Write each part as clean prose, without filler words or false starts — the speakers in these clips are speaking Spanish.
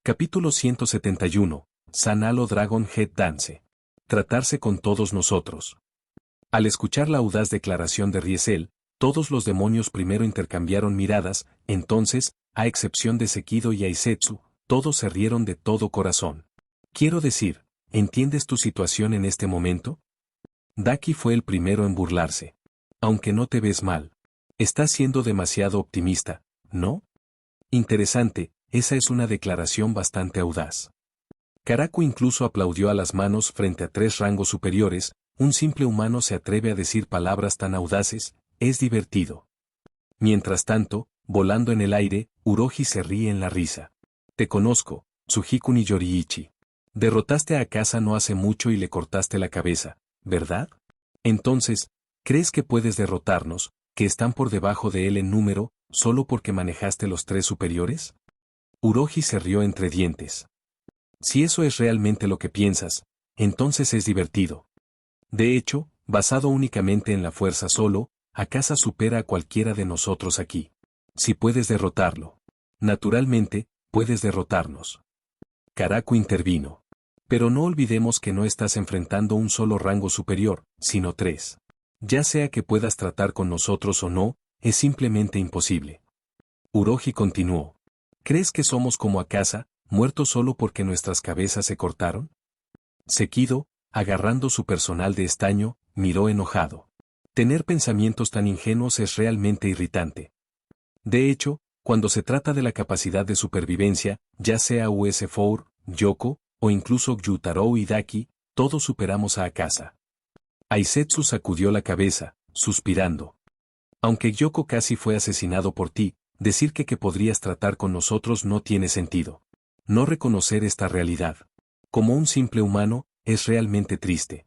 Capítulo 171. Sanalo Dragon Head Dance. Tratarse con todos nosotros. Al escuchar la audaz declaración de Riesel, todos los demonios primero intercambiaron miradas, entonces, a excepción de Sekido y Aisetsu, todos se rieron de todo corazón. Quiero decir, ¿entiendes tu situación en este momento? Daki fue el primero en burlarse. Aunque no te ves mal. Estás siendo demasiado optimista, ¿no? Interesante, esa es una declaración bastante audaz. Karaku incluso aplaudió a las manos frente a 3 rangos superiores. Un simple humano se atreve a decir palabras tan audaces, es divertido. Mientras tanto, volando en el aire, Uroji se ríe en la risa. Te conozco, Tsujikuni Yoriichi. Derrotaste a Akasa no hace mucho y le cortaste la cabeza, ¿verdad? Entonces, ¿crees que puedes derrotarnos, que están por debajo de él en número, solo porque manejaste los 3 superiores? Uroji se rió entre dientes. Si eso es realmente lo que piensas, entonces es divertido. De hecho, basado únicamente en la fuerza solo, Akasa supera a cualquiera de nosotros aquí. Si puedes derrotarlo. Naturalmente, puedes derrotarnos. Karaku intervino. Pero no olvidemos que no estás enfrentando un solo rango superior, sino 3. Ya sea que puedas tratar con nosotros o no, es simplemente imposible. Uroji continuó. ¿Crees que somos como Akasa, muertos solo porque nuestras cabezas se cortaron? Sekido, agarrando su personal de estaño, miró enojado. Tener pensamientos tan ingenuos es realmente irritante. De hecho, cuando se trata de la capacidad de supervivencia, ya sea US4, Yoko, o incluso Gyutaro y Daki, todos superamos a Akasa. Aisetsu sacudió la cabeza, suspirando. Aunque Yoko casi fue asesinado por ti, decir que podrías tratar con nosotros no tiene sentido. No reconocer esta realidad. Como un simple humano, es realmente triste.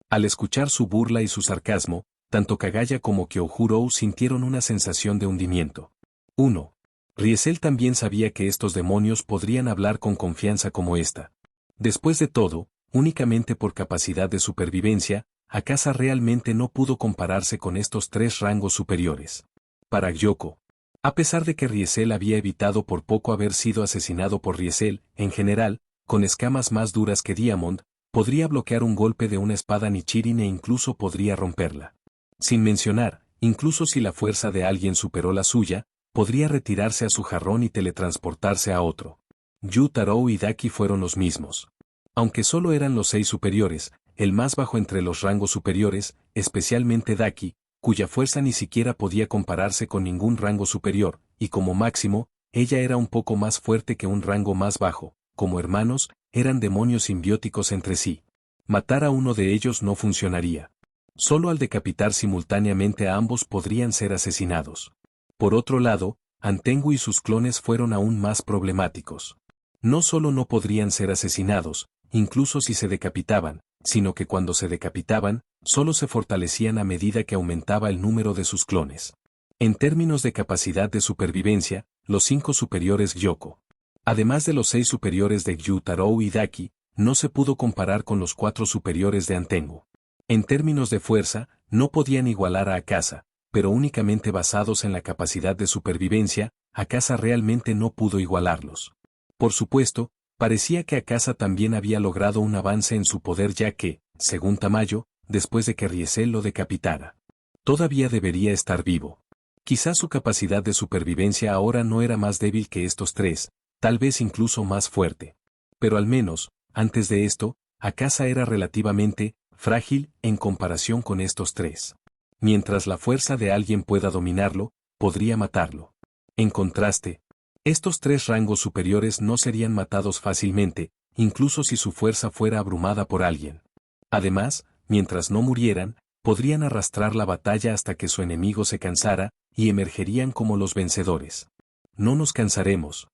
Al escuchar su burla y su sarcasmo, tanto Kagaya como Kyohuro sintieron una sensación de hundimiento. 1. Riesel también sabía que estos demonios podrían hablar con confianza como esta. Después de todo, únicamente por capacidad de supervivencia, Akasa realmente no pudo compararse con estos 3 rangos superiores. Para Gyoko. A pesar de que Riesel había evitado por poco haber sido asesinado por Riesel, en general, con escamas más duras que Diamond, podría bloquear un golpe de una espada Nichirin e incluso podría romperla. Sin mencionar, incluso si la fuerza de alguien superó la suya, podría retirarse a su jarrón y teletransportarse a otro. Gyutaro y Daki fueron los mismos. Aunque solo eran los 6 superiores, el más bajo entre los rangos superiores, especialmente Daki, cuya fuerza ni siquiera podía compararse con ningún rango superior, y como máximo, ella era un poco más fuerte que un rango más bajo. Como hermanos, eran demonios simbióticos entre sí. Matar a uno de ellos no funcionaría. Solo al decapitar simultáneamente a ambos podrían ser asesinados. Por otro lado, Antengu y sus clones fueron aún más problemáticos. No solo no podrían ser asesinados, incluso si se decapitaban, sino que cuando se decapitaban, solo se fortalecían a medida que aumentaba el número de sus clones. En términos de capacidad de supervivencia, los 5 superiores Gyoko, además de los 6 superiores de Gyutaro y Daki, no se pudo comparar con los 4 superiores de Antengu. En términos de fuerza, no podían igualar a Akasa, pero únicamente basados en la capacidad de supervivencia, Akasa realmente no pudo igualarlos. Por supuesto, parecía que Akasa también había logrado un avance en su poder ya que, según Tamayo, después de que Riesel lo decapitara, todavía debería estar vivo. Quizás su capacidad de supervivencia ahora no era más débil que estos 3, tal vez incluso más fuerte. Pero al menos, antes de esto, Akasa era relativamente frágil en comparación con estos 3. Mientras la fuerza de alguien pueda dominarlo, podría matarlo. En contraste, estos 3 rangos superiores no serían matados fácilmente, incluso si su fuerza fuera abrumada por alguien. Además, mientras no murieran, podrían arrastrar la batalla hasta que su enemigo se cansara, y emergerían como los vencedores. No nos cansaremos.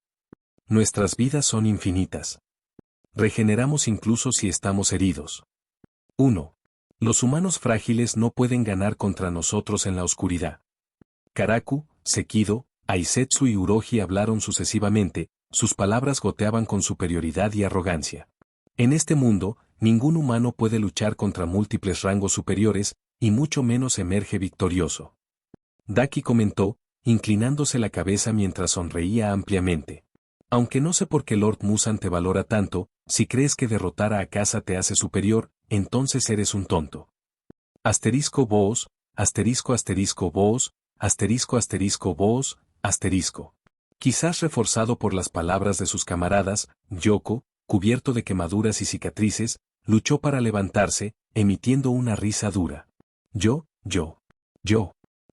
Nuestras vidas son infinitas. Regeneramos incluso si estamos heridos. 1. Los humanos frágiles no pueden ganar contra nosotros en la oscuridad. Karaku, Sekido, Aisetsu y Uroji hablaron sucesivamente, sus palabras goteaban con superioridad y arrogancia. En este mundo, ningún humano puede luchar contra múltiples rangos superiores, y mucho menos emerge victorioso. Daki comentó, inclinándose la cabeza mientras sonreía ampliamente. Aunque no sé por qué Lord Musan te valora tanto, si crees que derrotar a Akasa te hace superior, entonces eres un tonto. Asterisco vos, asterisco asterisco vos, asterisco asterisco vos, asterisco. Quizás reforzado por las palabras de sus camaradas, Yoko, cubierto de quemaduras y cicatrices, luchó para levantarse, emitiendo una risa dura. Yo.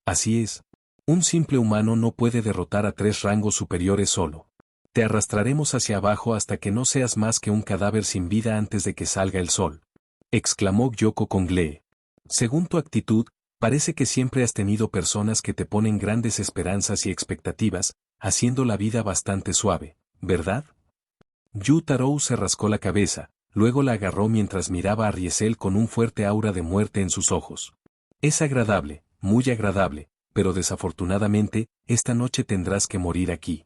Así es. Un simple humano no puede derrotar a 3 rangos superiores solo. Te arrastraremos hacia abajo hasta que no seas más que un cadáver sin vida antes de que salga el sol. Exclamó Yoko con glee. Según tu actitud, parece que siempre has tenido personas que te ponen grandes esperanzas y expectativas, haciendo la vida bastante suave, ¿verdad? Yu Tarou se rascó la cabeza, luego la agarró mientras miraba a Riesel con un fuerte aura de muerte en sus ojos. Es agradable, muy agradable, pero desafortunadamente, esta noche tendrás que morir aquí.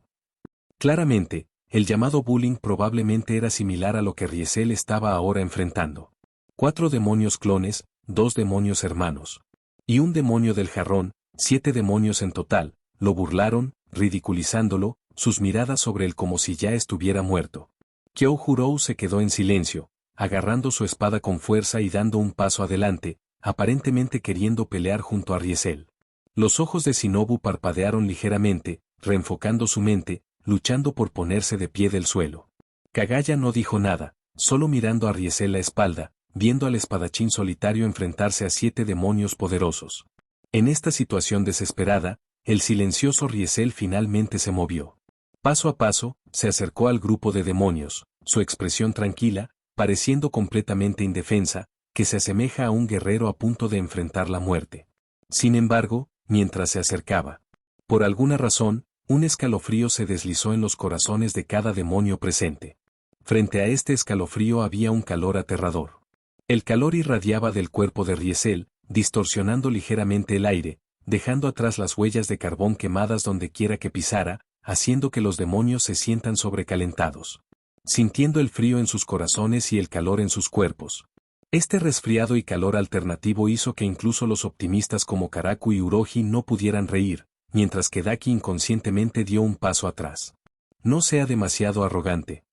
Claramente, el llamado bullying probablemente era similar a lo que Riesel estaba ahora enfrentando. 4 demonios clones, 2 demonios hermanos. Y un demonio del jarrón, 7 demonios en total, lo burlaron, ridiculizándolo, sus miradas sobre él como si ya estuviera muerto. Kyoujurou se quedó en silencio, agarrando su espada con fuerza y dando un paso adelante, aparentemente queriendo pelear junto a Riesel. Los ojos de Shinobu parpadearon ligeramente, reenfocando su mente, luchando por ponerse de pie del suelo. Kagaya no dijo nada, solo mirando a Riesel la espalda, viendo al espadachín solitario enfrentarse a 7 demonios poderosos. En esta situación desesperada, el silencioso Riesel finalmente se movió. Paso a paso, se acercó al grupo de demonios, su expresión tranquila, pareciendo completamente indefensa, que se asemeja a un guerrero a punto de enfrentar la muerte. Sin embargo, mientras se acercaba, por alguna razón, un escalofrío se deslizó en los corazones de cada demonio presente. Frente a este escalofrío había un calor aterrador. El calor irradiaba del cuerpo de Riesel, distorsionando ligeramente el aire, dejando atrás las huellas de carbón quemadas donde quiera que pisara, haciendo que los demonios se sientan sobrecalentados. Sintiendo el frío en sus corazones y el calor en sus cuerpos. Este resfriado y calor alternativo hizo que incluso los optimistas como Karaku y Uroji no pudieran reír, mientras que Daki inconscientemente dio un paso atrás. No sea demasiado arrogante.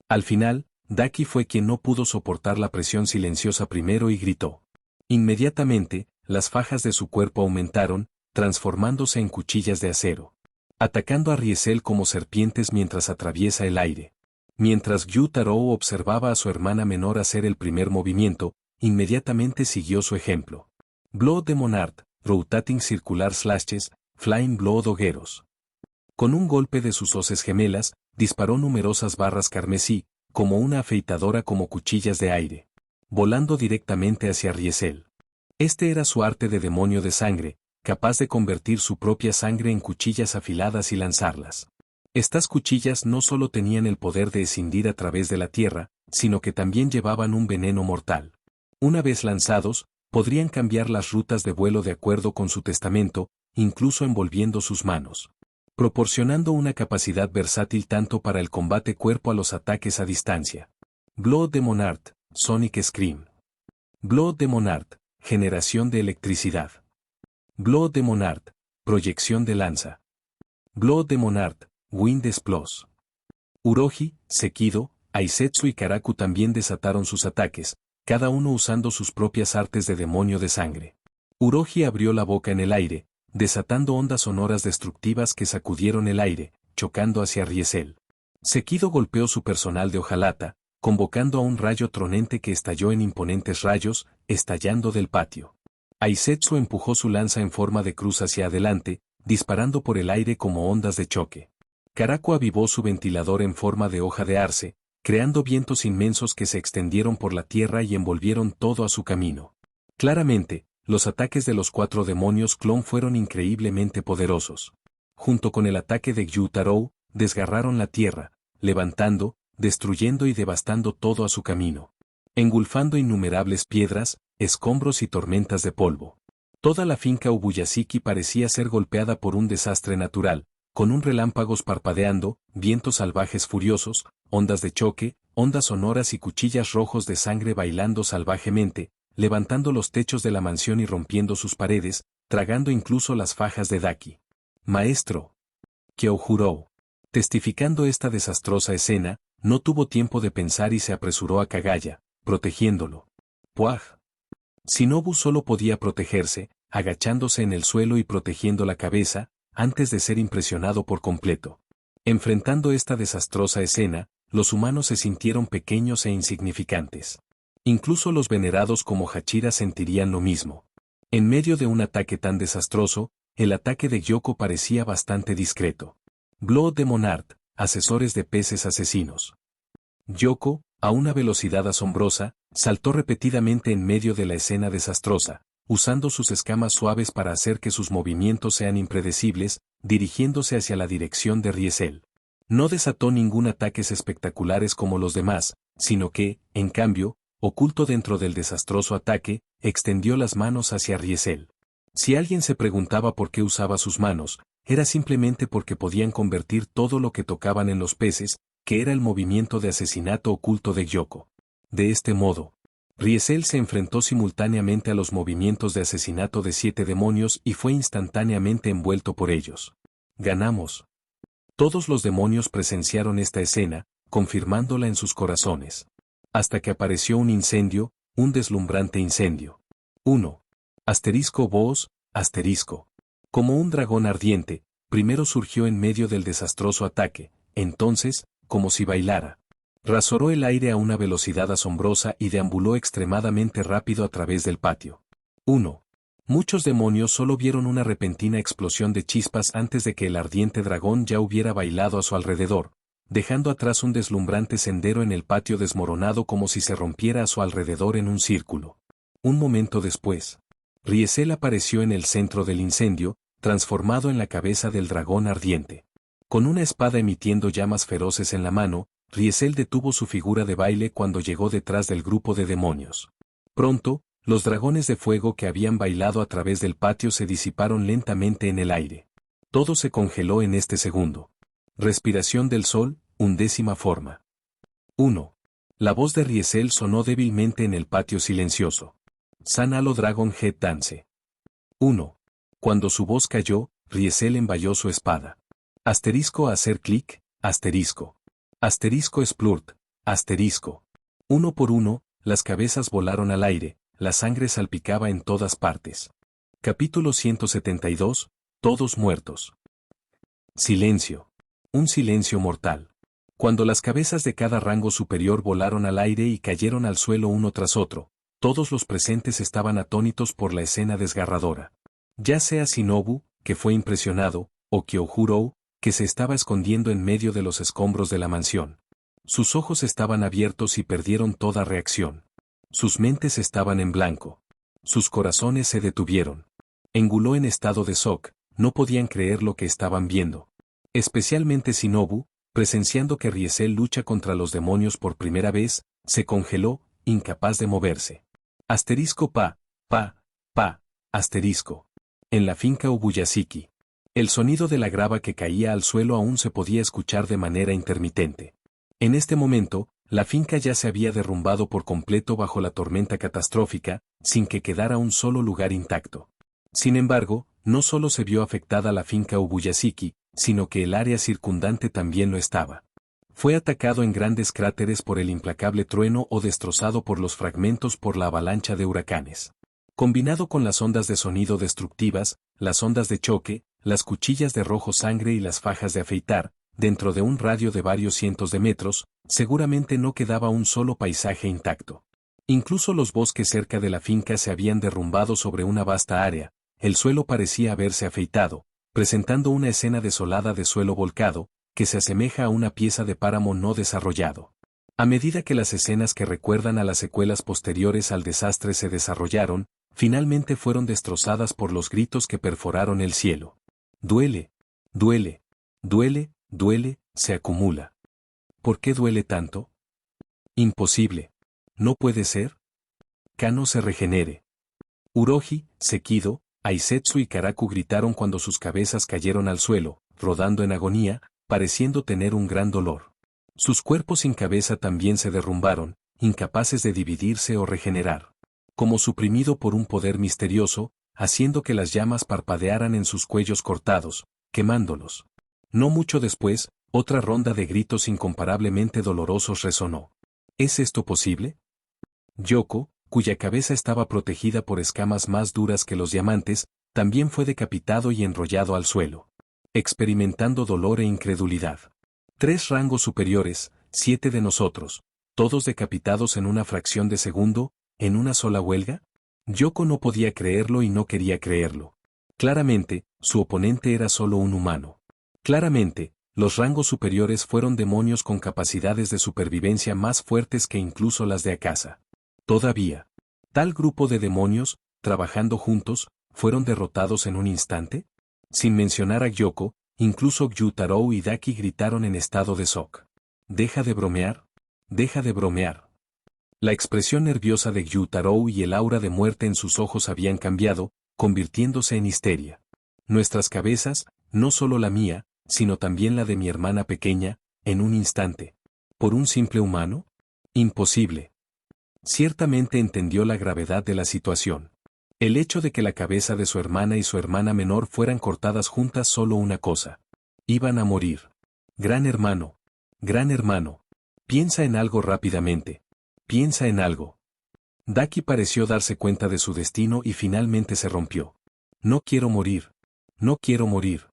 Al final, Daki fue quien no pudo soportar la presión silenciosa primero y gritó. Inmediatamente, las fajas de su cuerpo aumentaron, transformándose en cuchillas de acero. Atacando a Riesel como serpientes mientras atraviesa el aire. Mientras Yu Tarou observaba a su hermana menor hacer el primer movimiento, inmediatamente siguió su ejemplo. Blood Demon Art, Rotating Circular Slashes, Flying Blood Hogueros. Con un golpe de sus hoces gemelas, disparó numerosas barras carmesí, como una afeitadora como cuchillas de aire, volando directamente hacia Riesel. Este era su arte de demonio de sangre, capaz de convertir su propia sangre en cuchillas afiladas y lanzarlas. Estas cuchillas no solo tenían el poder de escindir a través de la tierra, sino que también llevaban un veneno mortal. Una vez lanzados, podrían cambiar las rutas de vuelo de acuerdo con su testamento, incluso envolviendo sus manos. Proporcionando una capacidad versátil tanto para el combate cuerpo a los ataques a distancia. Blood Demon Art, Sonic Scream. Blood Demon Art, generación de electricidad. Blood Demon Art, proyección de lanza. Blood Demon Art, Wind Explos. Uroji, Sekido, Aisetsu y Karaku también desataron sus ataques, cada uno usando sus propias artes de demonio de sangre. Uroji abrió la boca en el aire, desatando ondas sonoras destructivas que sacudieron el aire, chocando hacia Riesel. Sekido golpeó su personal de hojalata, convocando a un rayo tronente que estalló en imponentes rayos, estallando del patio. Aisetsu empujó su lanza en forma de cruz hacia adelante, disparando por el aire como ondas de choque. Karaku avivó su ventilador en forma de hoja de arce, creando vientos inmensos que se extendieron por la tierra y envolvieron todo a su camino. Claramente, los ataques de los 4 demonios clon fueron increíblemente poderosos. Junto con el ataque de Yu Tarou, desgarraron la tierra, levantando, destruyendo y devastando todo a su camino. Engulfando innumerables piedras, escombros y tormentas de polvo. Toda la finca Ubuyashiki parecía ser golpeada por un desastre natural, con un relámpagos parpadeando, vientos salvajes furiosos, ondas de choque, ondas sonoras y cuchillas rojos de sangre bailando salvajemente, levantando los techos de la mansión y rompiendo sus paredes, tragando incluso las fajas de Daki. Maestro. Kyoujurou. Testificando esta desastrosa escena, no tuvo tiempo de pensar y se apresuró a Kagaya, protegiéndolo. ¡Puaj! Shinobu solo podía protegerse, agachándose en el suelo y protegiendo la cabeza, antes de ser impresionado por completo. Enfrentando esta desastrosa escena, los humanos se sintieron pequeños e insignificantes. Incluso los venerados como Hachira sentirían lo mismo. En medio de un ataque tan desastroso, el ataque de Gyoko parecía bastante discreto. Blood de Monart, asesores de peces asesinos. Gyoko, a una velocidad asombrosa, saltó repetidamente en medio de la escena desastrosa, usando sus escamas suaves para hacer que sus movimientos sean impredecibles, dirigiéndose hacia la dirección de Riesel. No desató ningún ataques espectaculares como los demás, sino que, en cambio, oculto dentro del desastroso ataque, extendió las manos hacia Riesel. Si alguien se preguntaba por qué usaba sus manos, era simplemente porque podían convertir todo lo que tocaban en los peces, que era el movimiento de asesinato oculto de Gyoko. De este modo, Riesel se enfrentó simultáneamente a los movimientos de asesinato de 7 demonios y fue instantáneamente envuelto por ellos. Ganamos. Todos los demonios presenciaron esta escena, confirmándola en sus corazones. Hasta que apareció un incendio, un deslumbrante incendio. 1. Asterisco Boos, asterisco. Como un dragón ardiente, primero surgió en medio del desastroso ataque, entonces, como si bailara. Rasoró el aire a una velocidad asombrosa y deambuló extremadamente rápido a través del patio. 1. Muchos demonios solo vieron una repentina explosión de chispas antes de que el ardiente dragón ya hubiera bailado a su alrededor, dejando atrás un deslumbrante sendero en el patio desmoronado como si se rompiera a su alrededor en un círculo. Un momento después, Riesel apareció en el centro del incendio, transformado en la cabeza del dragón ardiente. Con una espada emitiendo llamas feroces en la mano, Riesel detuvo su figura de baile cuando llegó detrás del grupo de demonios. Pronto, los dragones de fuego que habían bailado a través del patio se disiparon lentamente en el aire. Todo se congeló en este segundo. Respiración del sol, 11ª forma. 1. La voz de Riesel sonó débilmente en el patio silencioso. Sanalo Dragon Head Dance. 1. Cuando su voz cayó, Riesel emballó su espada. Asterisco hacer clic, asterisco. Asterisco Splurt, asterisco. Uno por uno, las cabezas volaron al aire, la sangre salpicaba en todas partes. Capítulo 172, todos muertos. Silencio. Un silencio mortal. Cuando las cabezas de cada rango superior volaron al aire y cayeron al suelo uno tras otro, todos los presentes estaban atónitos por la escena desgarradora. Ya sea Shinobu, que fue impresionado, o Kyohuro, que se estaba escondiendo en medio de los escombros de la mansión. Sus ojos estaban abiertos y perdieron toda reacción. Sus mentes estaban en blanco. Sus corazones se detuvieron. Enguló en estado de shock, no podían creer lo que estaban viendo. Especialmente Shinobu, presenciando que Riesel lucha contra los demonios por primera vez, se congeló, incapaz de moverse. Asterisco pa, asterisco. En la finca Ubuyashiki. El sonido de la grava que caía al suelo aún se podía escuchar de manera intermitente. En este momento, la finca ya se había derrumbado por completo bajo la tormenta catastrófica, sin que quedara un solo lugar intacto. Sin embargo, no solo se vio afectada la finca Ubuyashiki, sino que el área circundante también lo estaba. Fue atacado en grandes cráteres por el implacable trueno o destrozado por los fragmentos por la avalancha de huracanes. Combinado con las ondas de sonido destructivas, las ondas de choque, las cuchillas de rojo sangre y las fajas de afeitar, dentro de un radio de varios cientos de metros, seguramente no quedaba un solo paisaje intacto. Incluso los bosques cerca de la finca se habían derrumbado sobre una vasta área, el suelo parecía haberse afeitado, presentando una escena desolada de suelo volcado, que se asemeja a una pieza de páramo no desarrollado. A medida que las escenas que recuerdan a las secuelas posteriores al desastre se desarrollaron, finalmente fueron destrozadas por los gritos que perforaron el cielo. Duele, duele, duele, duele, se acumula. ¿Por qué duele tanto? Imposible. ¿No puede ser? Kano se regenere. Uroji, Sekido, Aisetsu y Karaku gritaron cuando sus cabezas cayeron al suelo, rodando en agonía, pareciendo tener un gran dolor. Sus cuerpos sin cabeza también se derrumbaron, incapaces de dividirse o regenerar. Como suprimido por un poder misterioso, haciendo que las llamas parpadearan en sus cuellos cortados, quemándolos. No mucho después, Otra ronda de gritos incomparablemente dolorosos resonó. ¿Es esto posible? Yoko, cuya cabeza estaba protegida por escamas más duras que los diamantes, también fue decapitado y enrollado al suelo, experimentando dolor e incredulidad. 3 rangos superiores, 7 de nosotros, todos decapitados en una fracción de segundo, ¿en una sola huelga? Yoko no podía creerlo y no quería creerlo. Claramente, su oponente era solo un humano. Claramente, los rangos superiores fueron demonios con capacidades de supervivencia más fuertes que incluso las de Akasa. Todavía, ¿tal grupo de demonios, trabajando juntos, fueron derrotados en un instante? Sin mencionar a Yoko, incluso Gyutaro y Daki gritaron en estado de shock. «¿Deja de bromear? Deja de bromear». La expresión nerviosa de Gyutaro y el aura de muerte en sus ojos habían cambiado, convirtiéndose en histeria. Nuestras cabezas, no solo la mía, sino también la de mi hermana pequeña, en un instante. ¿Por un simple humano? Imposible. Ciertamente entendió la gravedad de la situación. El hecho de que la cabeza de su hermana y su hermana menor fueran cortadas juntas solo una cosa. Iban a morir. Gran hermano, piensa en algo rápidamente. Piensa en algo. Daki pareció darse cuenta de su destino y finalmente se rompió. No quiero morir. No quiero morir.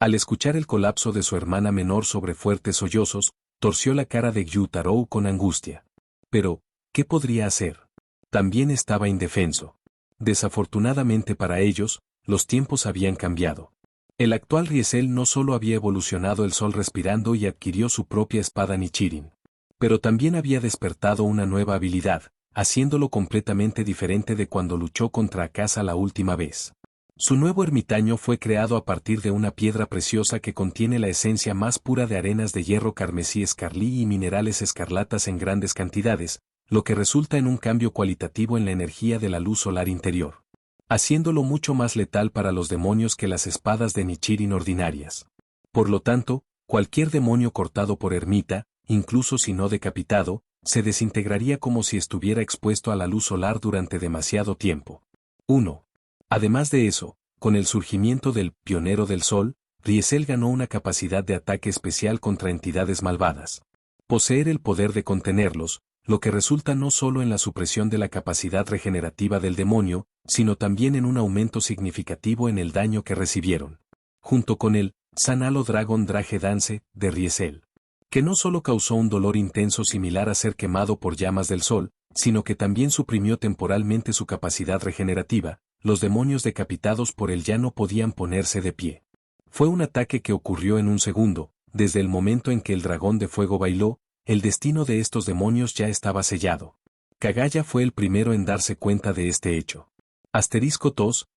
Al escuchar el colapso de su hermana menor sobre fuertes sollozos, torció la cara de Gyutaro con angustia. Pero, ¿qué podría hacer? También estaba indefenso. Desafortunadamente para ellos, los tiempos habían cambiado. El actual Riesel no solo había evolucionado el sol respirando y adquirió su propia espada Nichirin, pero también había despertado una nueva habilidad, haciéndolo completamente diferente de cuando luchó contra Akasa la última vez. Su nuevo ermitaño fue creado a partir de una piedra preciosa que contiene la esencia más pura de arenas de hierro carmesí escarlí y minerales escarlatas en grandes cantidades, lo que resulta en un cambio cualitativo en la energía de la luz solar interior, haciéndolo mucho más letal para los demonios que las espadas de Nichirin ordinarias. Por lo tanto, cualquier demonio cortado por ermita, incluso si no decapitado, se desintegraría como si estuviera expuesto a la luz solar durante demasiado tiempo. 1. Además de eso, con el surgimiento del Pionero del Sol, Riesel ganó una capacidad de ataque especial contra entidades malvadas. Poseer el poder de contenerlos, lo que resulta no solo en la supresión de la capacidad regenerativa del demonio, sino también en un aumento significativo en el daño que recibieron. Junto con el Sanalo Dragon Drage Dance de Riesel, que no solo causó un dolor intenso similar a ser quemado por llamas del sol, sino que también suprimió temporalmente su capacidad regenerativa, los demonios decapitados por él ya no podían ponerse de pie. Fue un ataque que ocurrió en un segundo, desde el momento en que el dragón de fuego bailó, el destino de estos demonios ya estaba sellado. Kagaya fue el primero en darse cuenta de este hecho. *Tos,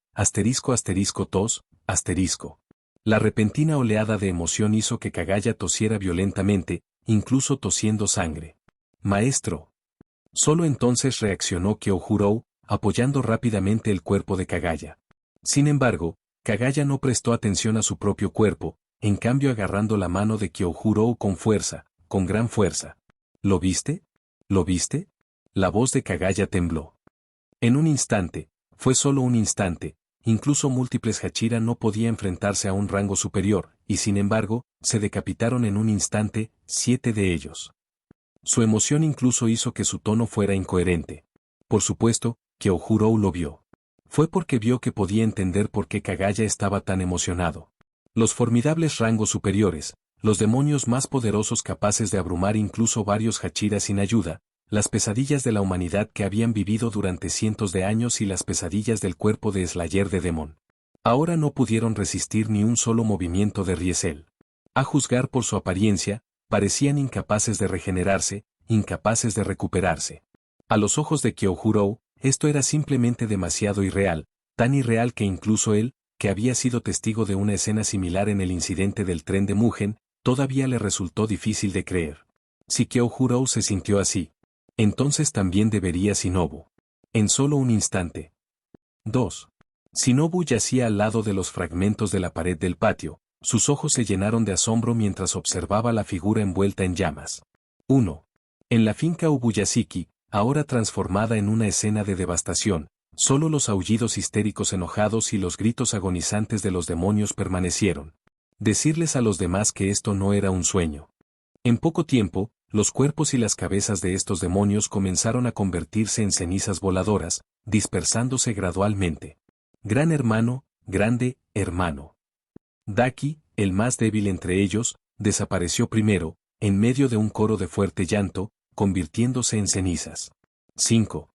*tos, *. La repentina oleada de emoción hizo que Kagaya tosiera violentamente, incluso tosiendo sangre. «Maestro». Solo entonces reaccionó Kyohuro, apoyando rápidamente el cuerpo de Kagaya. Sin embargo, Kagaya no prestó atención a su propio cuerpo, en cambio agarrando la mano de Kyohuro con fuerza, con gran fuerza. «¿Lo viste? ¿Lo viste?» La voz de Kagaya tembló. En un instante, fue solo un instante, incluso múltiples Hachira no podía enfrentarse a un rango superior, y sin embargo, se decapitaron en un instante, 7 de ellos. Su emoción incluso hizo que su tono fuera incoherente. Por supuesto, Kyohuro lo vio. Fue porque vio que podía entender por qué Kagaya estaba tan emocionado. Los formidables rangos superiores, los demonios más poderosos capaces de abrumar incluso varios Hachira sin ayuda, las pesadillas de la humanidad que habían vivido durante cientos de años y las pesadillas del cuerpo de Slayer de Demon. Ahora no pudieron resistir ni un solo movimiento de Riesel. A juzgar por su apariencia, parecían incapaces de regenerarse, incapaces de recuperarse. A los ojos de Kyohuro, esto era simplemente demasiado irreal, tan irreal que incluso él, que había sido testigo de una escena similar en el incidente del tren de Mugen, todavía le resultó difícil de creer. Si Kyohuro se sintió así, entonces también debería Shinobu. En solo un instante. 2. Shinobu yacía al lado de los fragmentos de la pared del patio, sus ojos se llenaron de asombro mientras observaba la figura envuelta en llamas. 1. En la finca Ubuyashiki, ahora transformada en una escena de devastación, solo los aullidos histéricos enojados y los gritos agonizantes de los demonios permanecieron. Decirles a los demás que esto no era un sueño. En poco tiempo, los cuerpos y las cabezas de estos demonios comenzaron a convertirse en cenizas voladoras, dispersándose gradualmente. Gran hermano, grande hermano. Daki, el más débil entre ellos, desapareció primero, en medio de un coro de fuerte llanto, convirtiéndose en cenizas. 5.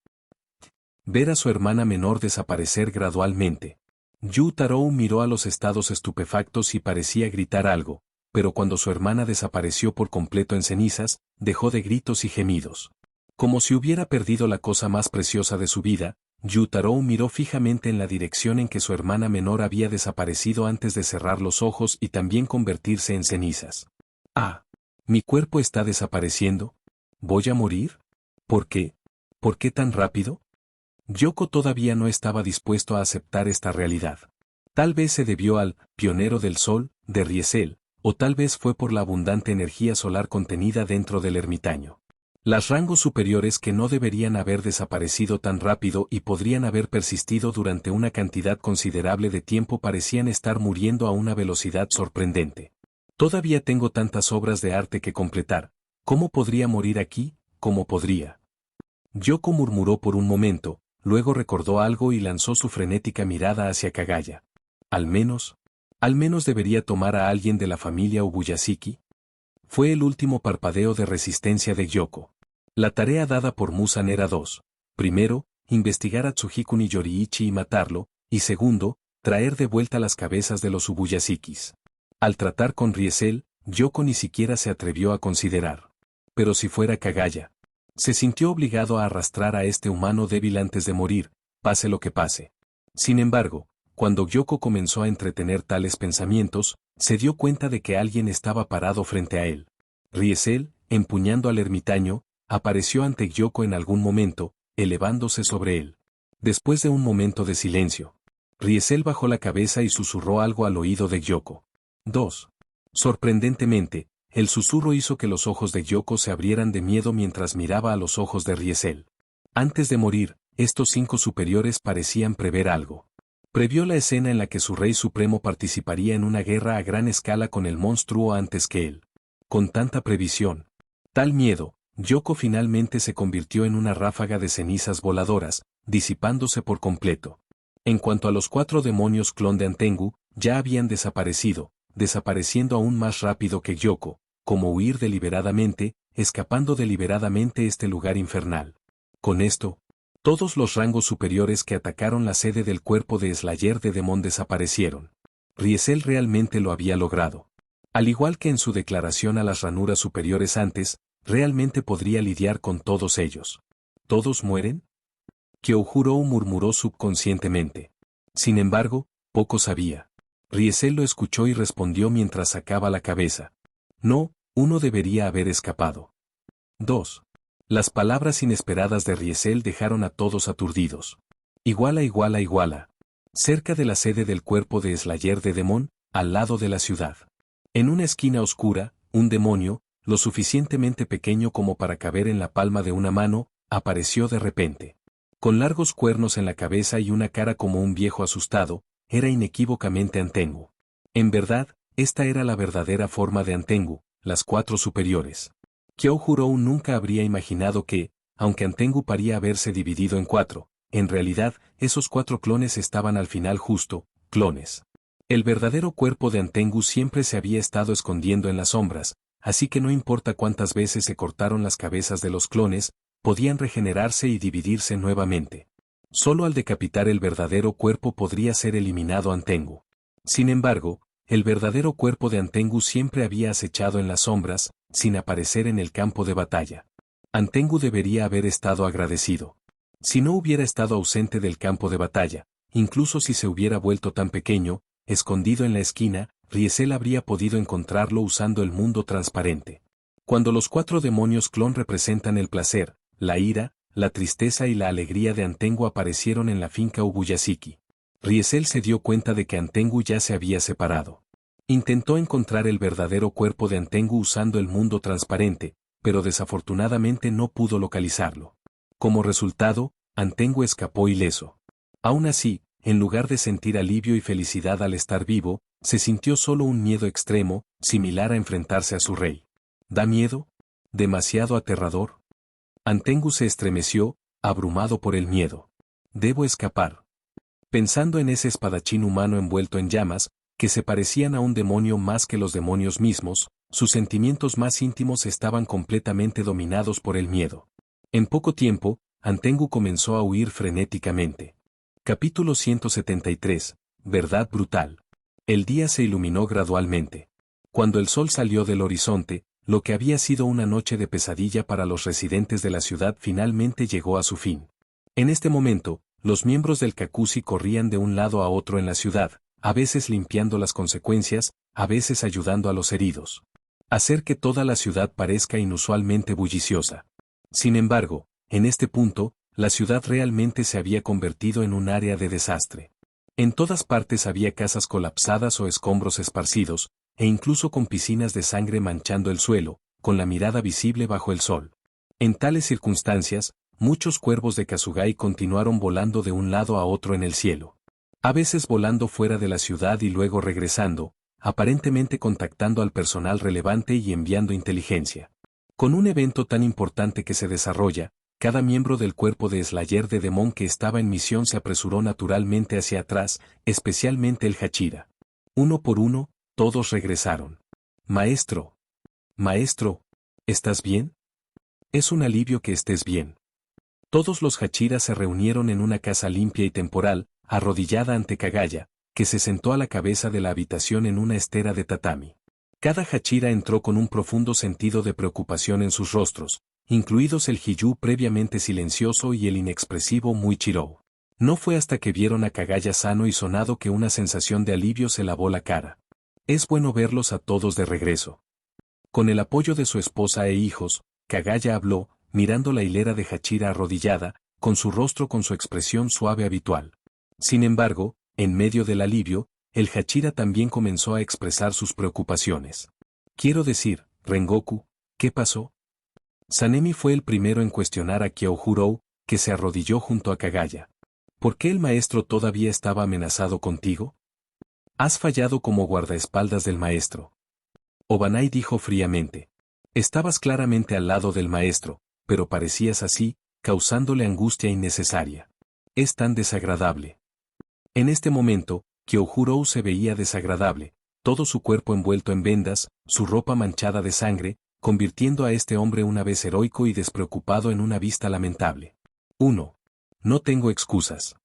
Ver a su hermana menor desaparecer gradualmente. Yu Tarou miró a los estados estupefactos y parecía gritar algo, pero cuando su hermana desapareció por completo en cenizas, dejó de gritos y gemidos. Como si hubiera perdido la cosa más preciosa de su vida, Yu Tarou miró fijamente en la dirección en que su hermana menor había desaparecido antes de cerrar los ojos y también convertirse en cenizas. Ah, ¿mi cuerpo está desapareciendo? ¿Voy a morir? ¿Por qué? ¿Por qué tan rápido? Yoko todavía no estaba dispuesto a aceptar esta realidad. Tal vez se debió al pionero del sol, de Riesel, o tal vez fue por la abundante energía solar contenida dentro del ermitaño. Los rangos superiores que no deberían haber desaparecido tan rápido y podrían haber persistido durante una cantidad considerable de tiempo parecían estar muriendo a una velocidad sorprendente. Todavía tengo tantas obras de arte que completar. ¿Cómo podría morir aquí? ¿Cómo podría? Yoko murmuró por un momento, luego recordó algo y lanzó su frenética mirada hacia Kagaya. Al menos debería tomar a alguien de la familia Ubuyasiki. Fue el último parpadeo de resistencia de Yoko. La tarea dada por Musan era dos. Primero, investigar a Tsuhikuni Yoriichi y matarlo, y segundo, traer de vuelta las cabezas de los Ubuyasikis. Al tratar con Riesel, Yoko ni siquiera se atrevió a considerar. Pero si fuera Kagaya. Se sintió obligado a arrastrar a este humano débil antes de morir, pase lo que pase. Sin embargo, cuando Yoko comenzó a entretener tales pensamientos, se dio cuenta de que alguien estaba parado frente a él. Riesel, empuñando al ermitaño, apareció ante Yoko en algún momento, elevándose sobre él. Después de un momento de silencio, Riesel bajó la cabeza y susurró algo al oído de Yoko. 2. Sorprendentemente, el susurro hizo que los ojos de Yoko se abrieran de miedo mientras miraba a los ojos de Riesel. Antes de morir, estos 5 superiores parecían prever algo. Previó la escena en la que su rey supremo participaría en una guerra a gran escala con el monstruo antes que él. Con tanta previsión, tal miedo, Yoko finalmente se convirtió en una ráfaga de cenizas voladoras, disipándose por completo. En cuanto a los 4 demonios clon de Antengu, ya habían desapareciendo aún más rápido que Yoko, como huir deliberadamente, escapando deliberadamente este lugar infernal. Con esto, todos los rangos superiores que atacaron la sede del cuerpo de Slayer de Demon desaparecieron. Riesel realmente lo había logrado. Al igual que en su declaración a las ranuras superiores antes, realmente podría lidiar con todos ellos. ¿Todos mueren? Kyoujurou murmuró subconscientemente. Sin embargo, poco sabía. Riesel lo escuchó y respondió mientras sacaba la cabeza. No, uno debería haber escapado. 2. Las palabras inesperadas de Riesel dejaron a todos aturdidos. Iguala. Cerca de la sede del cuerpo de Slayer de Demon, al lado de la ciudad. En una esquina oscura, un demonio, lo suficientemente pequeño como para caber en la palma de una mano, apareció de repente. Con largos cuernos en la cabeza y una cara como un viejo asustado, era inequívocamente Antengu. En verdad, esta era la verdadera forma de Antengu, las 4 superiores. Kyoujurou nunca habría imaginado que, aunque Antengu paría haberse dividido en 4, en realidad, esos 4 clones estaban al final justo, clones. El verdadero cuerpo de Antengu siempre se había estado escondiendo en las sombras, así que no importa cuántas veces se cortaron las cabezas de los clones, podían regenerarse y dividirse nuevamente. Solo al decapitar el verdadero cuerpo podría ser eliminado Antengu. Sin embargo, el verdadero cuerpo de Antengu siempre había acechado en las sombras, sin aparecer en el campo de batalla. Antengu debería haber estado agradecido. Si no hubiera estado ausente del campo de batalla, incluso si se hubiera vuelto tan pequeño, escondido en la esquina, Riesel habría podido encontrarlo usando el mundo transparente. Cuando los 4 demonios clon representan el placer, la ira, la tristeza y la alegría de Antengu aparecieron en la finca Ubuyasiki. Riesel se dio cuenta de que Antengu ya se había separado. Intentó encontrar el verdadero cuerpo de Antengu usando el mundo transparente, pero desafortunadamente no pudo localizarlo. Como resultado, Antengu escapó ileso. Aún así, en lugar de sentir alivio y felicidad al estar vivo, Se sintió solo un miedo extremo, similar a enfrentarse a su rey. ¿Da miedo? ¿Demasiado aterrador? Antengu se estremeció, abrumado por el miedo. Debo escapar. Pensando en ese espadachín humano envuelto en llamas, que se parecían a un demonio más que los demonios mismos, sus sentimientos más íntimos estaban completamente dominados por el miedo. En poco tiempo, Antengu comenzó a huir frenéticamente. Capítulo 173. Verdad brutal. El día se iluminó gradualmente. Cuando el sol salió del horizonte, lo que había sido una noche de pesadilla para los residentes de la ciudad finalmente llegó a su fin. En este momento, los miembros del Kakuzi corrían de un lado a otro en la ciudad, a veces limpiando las consecuencias, a veces ayudando a los heridos. Hacer que toda la ciudad parezca inusualmente bulliciosa. Sin embargo, en este punto, la ciudad realmente se había convertido en un área de desastre. En todas partes había casas colapsadas o escombros esparcidos, e incluso con piscinas de sangre manchando el suelo, con la mirada visible bajo el sol. En tales circunstancias, muchos cuervos de Kasugai continuaron volando de un lado a otro en el cielo. A veces volando fuera de la ciudad y luego regresando, aparentemente contactando al personal relevante y enviando inteligencia. Con un evento tan importante que se desarrolla, cada miembro del cuerpo de Slayer de Demon que estaba en misión se apresuró naturalmente hacia atrás, especialmente el Hachira. Uno por uno, todos regresaron. Maestro. Maestro, ¿estás bien? Es un alivio que estés bien. Todos los Hachiras se reunieron en una casa limpia y temporal, arrodillada ante Kagaya, que se sentó a la cabeza de la habitación en una estera de tatami. Cada Hachira entró con un profundo sentido de preocupación en sus rostros, incluidos el Hiyu previamente silencioso y el inexpresivo Muichirou. No fue hasta que vieron a Kagaya sano y sonado que una sensación de alivio se lavó la cara. Es bueno verlos a todos de regreso. Con el apoyo de su esposa e hijos, Kagaya habló, mirando la hilera de Hachira arrodillada, con su rostro con su expresión suave habitual. Sin embargo, en medio del alivio, el Hachira también comenzó a expresar sus preocupaciones. Quiero decir, Rengoku, ¿qué pasó? Sanemi fue el primero en cuestionar a Kyohurou, que se arrodilló junto a Kagaya. ¿Por qué el maestro todavía estaba amenazado contigo? Has fallado como guardaespaldas del maestro. Obanai dijo fríamente. Estabas claramente al lado del maestro, pero parecías así, causándole angustia innecesaria. Es tan desagradable. En este momento, Kyohurou se veía desagradable, todo su cuerpo envuelto en vendas, su ropa manchada de sangre, convirtiendo a este hombre una vez heroico y despreocupado en una vista lamentable. 1. No tengo excusas.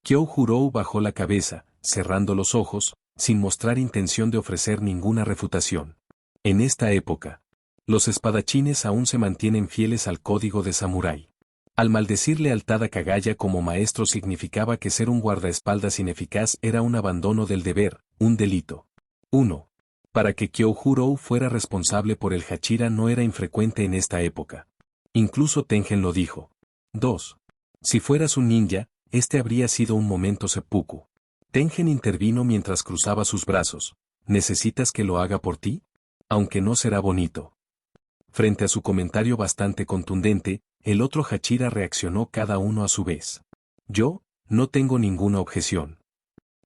Kyohurou bajó la cabeza, cerrando los ojos, sin mostrar intención de ofrecer ninguna refutación. En esta época, los espadachines aún se mantienen fieles al código de samurái. Al maldecir lealtad a Kagaya como maestro significaba que ser un guardaespaldas ineficaz era un abandono del deber, un delito. 1. Para que Kyohurou fuera responsable por el Hachira no era infrecuente en esta época. Incluso Tengen lo dijo. 2. Si fueras un ninja, este habría sido un momento seppuku. Tengen intervino mientras cruzaba sus brazos. ¿Necesitas que lo haga por ti? Aunque no será bonito. Frente a su comentario bastante contundente, el otro Hachira reaccionó cada uno a su vez. Yo, no tengo ninguna objeción.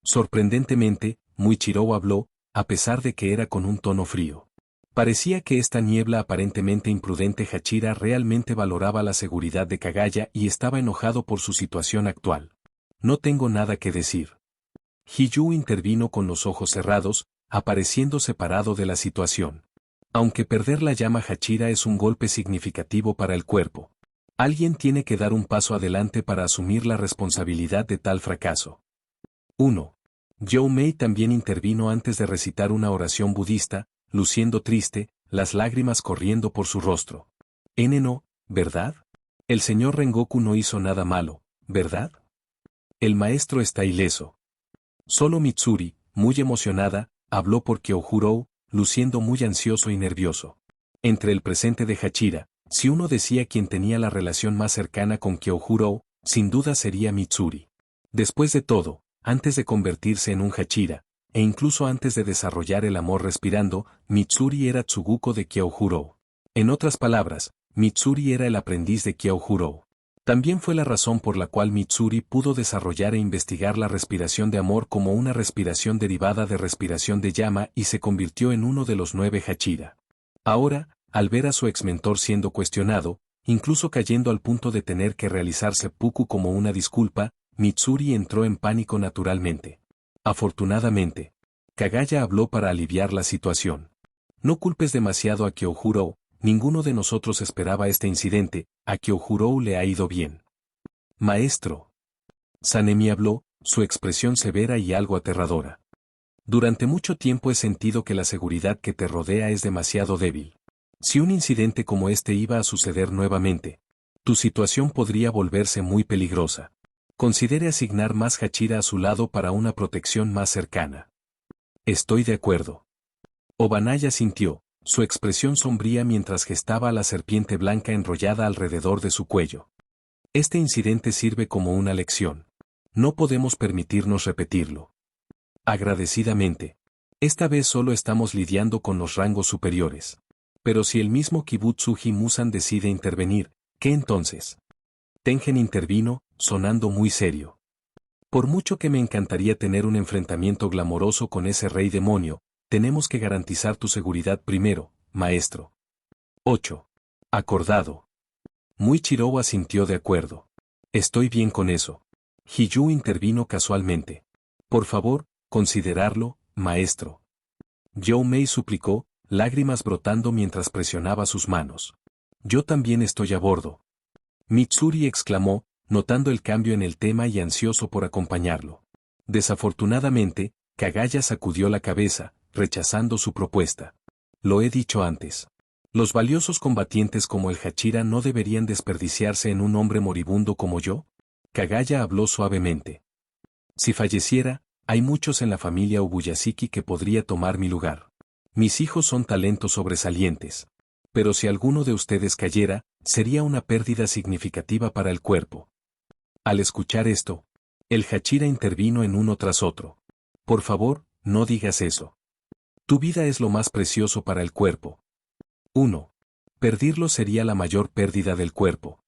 Sorprendentemente, Muichirou habló, a pesar de que era con un tono frío. Parecía que esta niebla aparentemente imprudente Hachira realmente valoraba la seguridad de Kagaya y estaba enojado por su situación actual. No tengo nada que decir. Hiyu intervino con los ojos cerrados, apareciendo separado de la situación. Aunque perder la llama Hachira es un golpe significativo para el cuerpo, alguien tiene que dar un paso adelante para asumir la responsabilidad de tal fracaso. 1. Zhou Mei también intervino antes de recitar una oración budista, luciendo triste, las lágrimas corriendo por su rostro. No, ¿verdad? El señor Rengoku no hizo nada malo, ¿verdad? El maestro está ileso. Solo Mitsuri, muy emocionada, habló por Kyohurou, luciendo muy ansioso y nervioso. Entre el presente de Hachira, si uno decía quién tenía la relación más cercana con Kyohurou, sin duda sería Mitsuri. Después de todo, antes de convertirse en un Hachira, e incluso antes de desarrollar el amor respirando, Mitsuri era Tsuguko de Kyohurou. En otras palabras, Mitsuri era el aprendiz de Kyohurou. También fue la razón por la cual Mitsuri pudo desarrollar e investigar la respiración de amor como una respiración derivada de respiración de llama y se convirtió en uno de los 9 Hachira. Ahora, al ver a su ex-mentor siendo cuestionado, incluso cayendo al punto de tener que realizar seppuku como una disculpa, Mitsuri entró en pánico naturalmente. Afortunadamente, Kagaya habló para aliviar la situación. No culpes demasiado a Kyohuro, ninguno de nosotros esperaba este incidente, a Kyohuro le ha ido bien. Maestro. Sanemi habló, su expresión severa y algo aterradora. Durante mucho tiempo he sentido que la seguridad que te rodea es demasiado débil. Si un incidente como este iba a suceder nuevamente, tu situación podría volverse muy peligrosa. Considere asignar más Hachira a su lado para una protección más cercana. Estoy de acuerdo. Obanaya sintió, su expresión sombría mientras gestaba la serpiente blanca enrollada alrededor de su cuello. Este incidente sirve como una lección. No podemos permitirnos repetirlo. Agradecidamente. Esta vez solo estamos lidiando con los rangos superiores. Pero si el mismo Kibutsuji Musan decide intervenir, ¿qué entonces? Tengen intervino, sonando muy serio. Por mucho que me encantaría tener un enfrentamiento glamoroso con ese rey demonio, tenemos que garantizar tu seguridad primero, maestro. 8. Acordado. Muichiro asintió de acuerdo. Estoy bien con eso. Hiyu intervino casualmente. Por favor, considerarlo, maestro. Youmei suplicó, lágrimas brotando mientras presionaba sus manos. Yo también estoy a bordo. Mitsuri exclamó, notando el cambio en el tema y ansioso por acompañarlo. Desafortunadamente, Kagaya sacudió la cabeza, rechazando su propuesta. Lo he dicho antes. ¿Los valiosos combatientes como el Hachira no deberían desperdiciarse en un hombre moribundo como yo? Kagaya habló suavemente. Si falleciera, hay muchos en la familia Ubuyashiki que podría tomar mi lugar. Mis hijos son talentos sobresalientes. Pero si alguno de ustedes cayera, sería una pérdida significativa para el cuerpo. Al escuchar esto, el Hachira intervino en uno tras otro. Por favor, no digas eso. Tu vida es lo más precioso para el cuerpo. 1. Perderlo sería la mayor pérdida del cuerpo.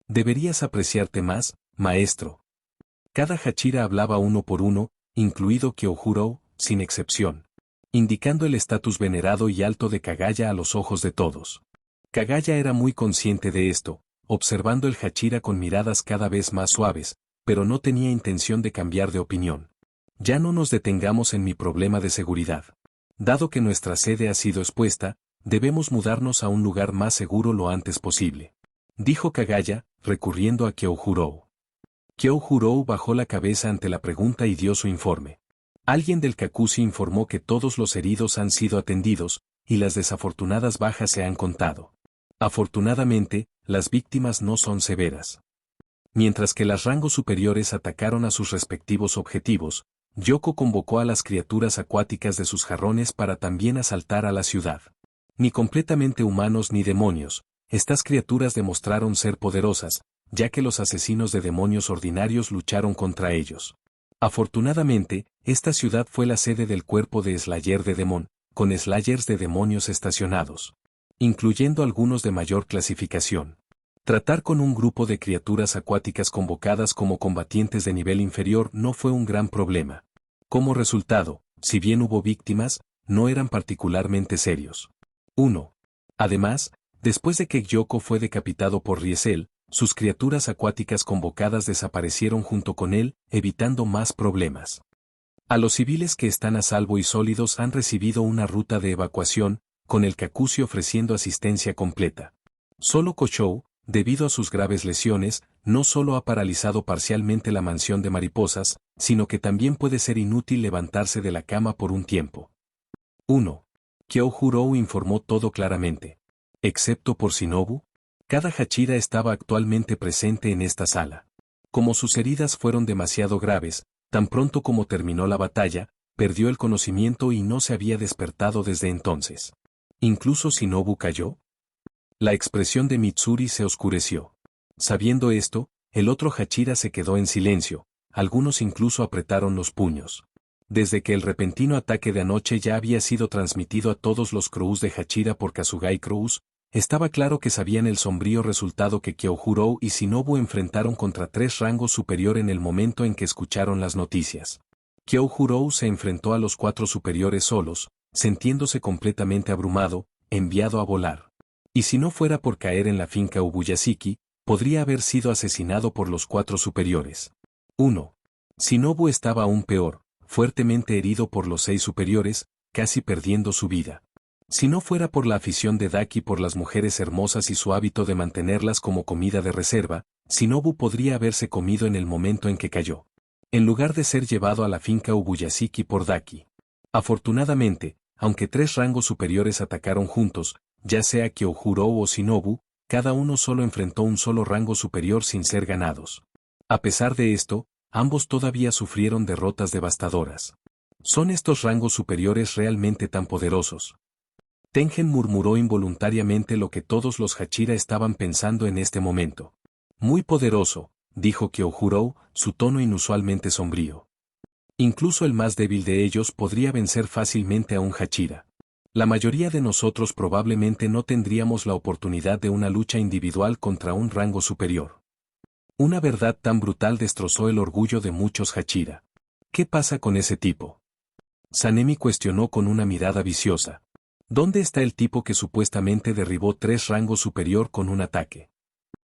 Deberías apreciarte más, maestro. Cada Hachira hablaba uno por uno, incluido Kyohuro, sin excepción, indicando el estatus venerado y alto de Kagaya a los ojos de todos. Kagaya era muy consciente de esto, observando el Hachira con miradas cada vez más suaves, pero no tenía intención de cambiar de opinión. Ya no nos detengamos en mi problema de seguridad. Dado que nuestra sede ha sido expuesta, debemos mudarnos a un lugar más seguro lo antes posible. Dijo Kagaya, recurriendo a Kyohuro. Kyohuro bajó la cabeza ante la pregunta y dio su informe. Alguien del Kakushi informó que todos los heridos han sido atendidos, y las desafortunadas bajas se han contado. Afortunadamente, las víctimas no son severas. Mientras que las rangos superiores atacaron a sus respectivos objetivos, Yoko convocó a las criaturas acuáticas de sus jarrones para también asaltar a la ciudad. Ni completamente humanos ni demonios, estas criaturas demostraron ser poderosas, ya que los asesinos de demonios ordinarios lucharon contra ellos. Afortunadamente, esta ciudad fue la sede del cuerpo de Slayer de Demon, con Slayers de demonios estacionados, incluyendo algunos de mayor clasificación. Tratar con un grupo de criaturas acuáticas convocadas como combatientes de nivel inferior no fue un gran problema. Como resultado, si bien hubo víctimas, no eran particularmente serios. 1. Además, después de que Gyoko fue decapitado por Riesel, sus criaturas acuáticas convocadas desaparecieron junto con él, evitando más problemas. A los civiles que están a salvo y sólidos han recibido una ruta de evacuación, con el Kakushi ofreciendo asistencia completa. Solo Koshou, debido a sus graves lesiones, no solo ha paralizado parcialmente la mansión de mariposas, sino que también puede ser inútil levantarse de la cama por un tiempo. 1. Kyohuro informó todo claramente. Excepto por Shinobu, cada Hachira estaba actualmente presente en esta sala. Como sus heridas fueron demasiado graves, tan pronto como terminó la batalla, perdió el conocimiento y no se había despertado desde entonces. ¿Incluso Shinobu cayó? La expresión de Mitsuri se oscureció. Sabiendo esto, el otro Hachira se quedó en silencio, algunos incluso apretaron los puños. Desde que el repentino ataque de anoche ya había sido transmitido a todos los crews de Hachira por Kasugai Crews, estaba claro que sabían el sombrío resultado que Kyohuro y Shinobu enfrentaron contra 3 rangos superior en el momento en que escucharon las noticias. Kyohuro se enfrentó a los 4 superiores solos, sintiéndose completamente abrumado, enviado a volar. Y si no fuera por caer en la finca Ubuyashiki, podría haber sido asesinado por los 4 superiores. 1. Shinobu estaba aún peor, fuertemente herido por los 6 superiores, casi perdiendo su vida. Si no fuera por la afición de Daki por las mujeres hermosas y su hábito de mantenerlas como comida de reserva, Shinobu podría haberse comido en el momento en que cayó, en lugar de ser llevado a la finca Ubuyashiki por Daki. Afortunadamente, aunque 3 rangos superiores atacaron juntos, ya sea Kyohuro o Shinobu, cada uno solo enfrentó un solo rango superior sin ser ganados. A pesar de esto, ambos todavía sufrieron derrotas devastadoras. ¿Son estos rangos superiores realmente tan poderosos? Tengen murmuró involuntariamente lo que todos los Hachira estaban pensando en este momento. Muy poderoso, dijo Kyohuro, su tono inusualmente sombrío. Incluso el más débil de ellos podría vencer fácilmente a un Hachira. La mayoría de nosotros probablemente no tendríamos la oportunidad de una lucha individual contra un rango superior. Una verdad tan brutal destrozó el orgullo de muchos Hachira. ¿Qué pasa con ese tipo? Sanemi cuestionó con una mirada viciosa. ¿Dónde está el tipo que supuestamente derribó 3 rangos superior con un ataque?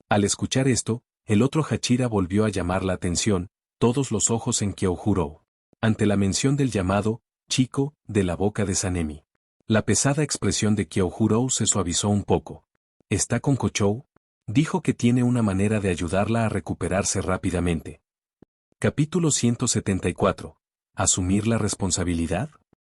Al escuchar esto, el otro Hachira volvió a llamar la atención, todos los ojos en Kyohuro. Ante la mención del llamado, chico, de la boca de Sanemi. La pesada expresión de Kyohuro se suavizó un poco. ¿Está con Kochou? Dijo que tiene una manera de ayudarla a recuperarse rápidamente. Capítulo 174. ¿Asumir la responsabilidad?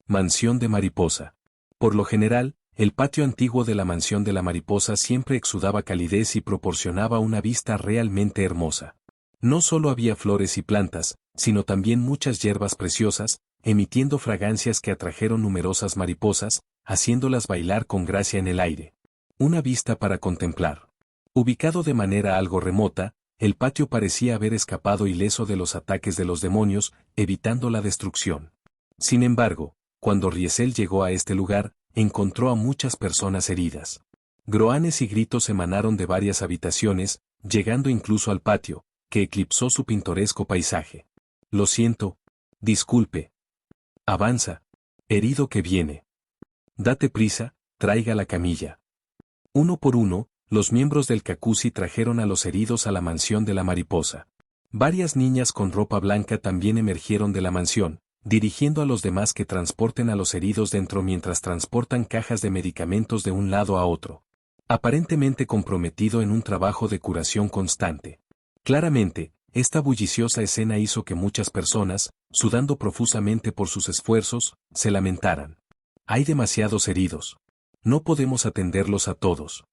Mansión de mariposa. Por lo general, el patio antiguo de la mansión de la mariposa siempre exudaba calidez y proporcionaba una vista realmente hermosa. No solo había flores y plantas, sino también muchas hierbas preciosas, emitiendo fragancias que atrajeron numerosas mariposas, haciéndolas bailar con gracia en el aire. Una vista para contemplar. Ubicado de manera algo remota, el patio parecía haber escapado ileso de los ataques de los demonios, evitando la destrucción. Sin embargo, cuando Riesel llegó a este lugar, encontró a muchas personas heridas. Groanes y gritos emanaron de varias habitaciones, llegando incluso al patio, que eclipsó su pintoresco paisaje. Lo siento. Disculpe. Avanza. Herido que viene. Date prisa, traiga la camilla. Uno por uno, los miembros del Kakushi trajeron a los heridos a la mansión de la mariposa. Varias niñas con ropa blanca también emergieron de la mansión, dirigiendo a los demás que transporten a los heridos dentro mientras transportan cajas de medicamentos de un lado a otro. Aparentemente comprometido en un trabajo de curación constante. Claramente, esta bulliciosa escena hizo que muchas personas, sudando profusamente por sus esfuerzos, se lamentaran. Hay demasiados heridos. No podemos atenderlos a todos.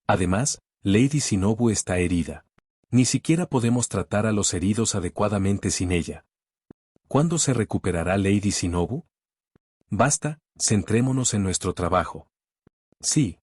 Además, Lady Shinobu está herida. Ni siquiera podemos tratar a los heridos adecuadamente sin ella. ¿Cuándo se recuperará Lady Shinobu? Basta, centrémonos en nuestro trabajo. Sí.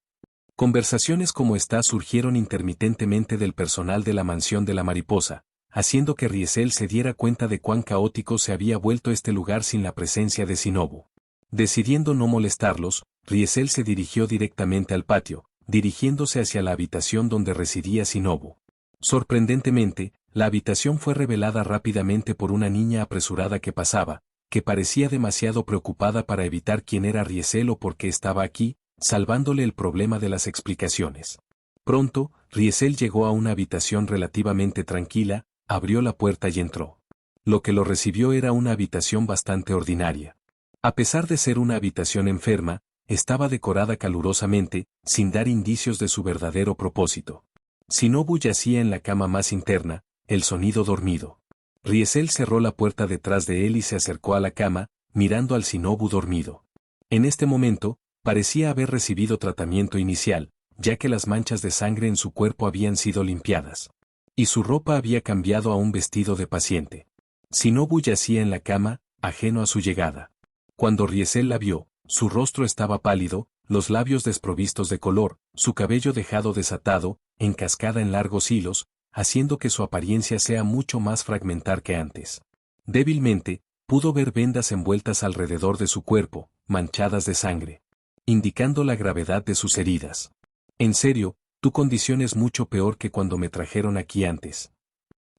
Conversaciones como esta surgieron intermitentemente del personal de la mansión de la mariposa, haciendo que Riesel se diera cuenta de cuán caótico se había vuelto este lugar sin la presencia de Shinobu. Decidiendo no molestarlos, Riesel se dirigió directamente al patio, dirigiéndose hacia la habitación donde residía Shinobu. Sorprendentemente, la habitación fue revelada rápidamente por una niña apresurada que pasaba, que parecía demasiado preocupada para evitar quién era Riesel o por qué estaba aquí, salvándole el problema de las explicaciones. Pronto, Riesel llegó a una habitación relativamente tranquila, abrió la puerta y entró. Lo que lo recibió era una habitación bastante ordinaria. A pesar de ser una habitación enferma, estaba decorada calurosamente, sin dar indicios de su verdadero propósito. Shinobu yacía en la cama más interna, el sonido dormido. Riesel cerró la puerta detrás de él y se acercó a la cama, mirando al Shinobu dormido. En este momento, parecía haber recibido tratamiento inicial, ya que las manchas de sangre en su cuerpo habían sido limpiadas. Y su ropa había cambiado a un vestido de paciente. Shinobu yacía en la cama, ajeno a su llegada. Cuando Riesel la vio, su rostro estaba pálido, los labios desprovistos de color, su cabello dejado desatado, en cascada en largos hilos, haciendo que su apariencia sea mucho más fragmentar que antes. Débilmente, pudo ver vendas envueltas alrededor de su cuerpo, manchadas de sangre, indicando la gravedad de sus heridas. En serio, tu condición es mucho peor que cuando me trajeron aquí antes.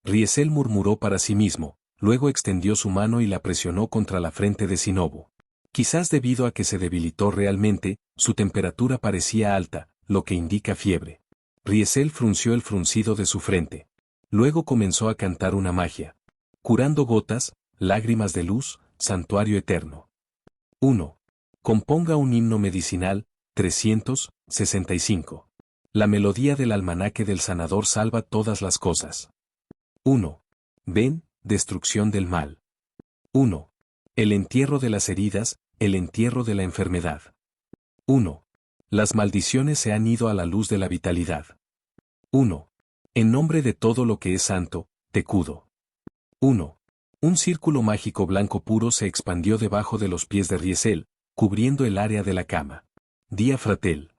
Riesel murmuró para sí mismo, luego extendió su mano y la presionó contra la frente de Shinobu. Quizás debido a que se debilitó realmente, su temperatura parecía alta, lo que indica fiebre. Riesel frunció el fruncido de su frente. Luego comenzó a cantar una magia. Curando gotas, lágrimas de luz, santuario eterno. 1. Componga un himno medicinal, 365. La melodía del almanaque del sanador salva todas las cosas. 1. Ven, destrucción del mal. 1. El entierro de las heridas, el entierro de la enfermedad. 1. Las maldiciones se han ido a la luz de la vitalidad. 1. En nombre de todo lo que es santo, Tekudo. 1. Un círculo mágico blanco puro se expandió debajo de los pies de Riesel, cubriendo el área de la cama. Día Fratel.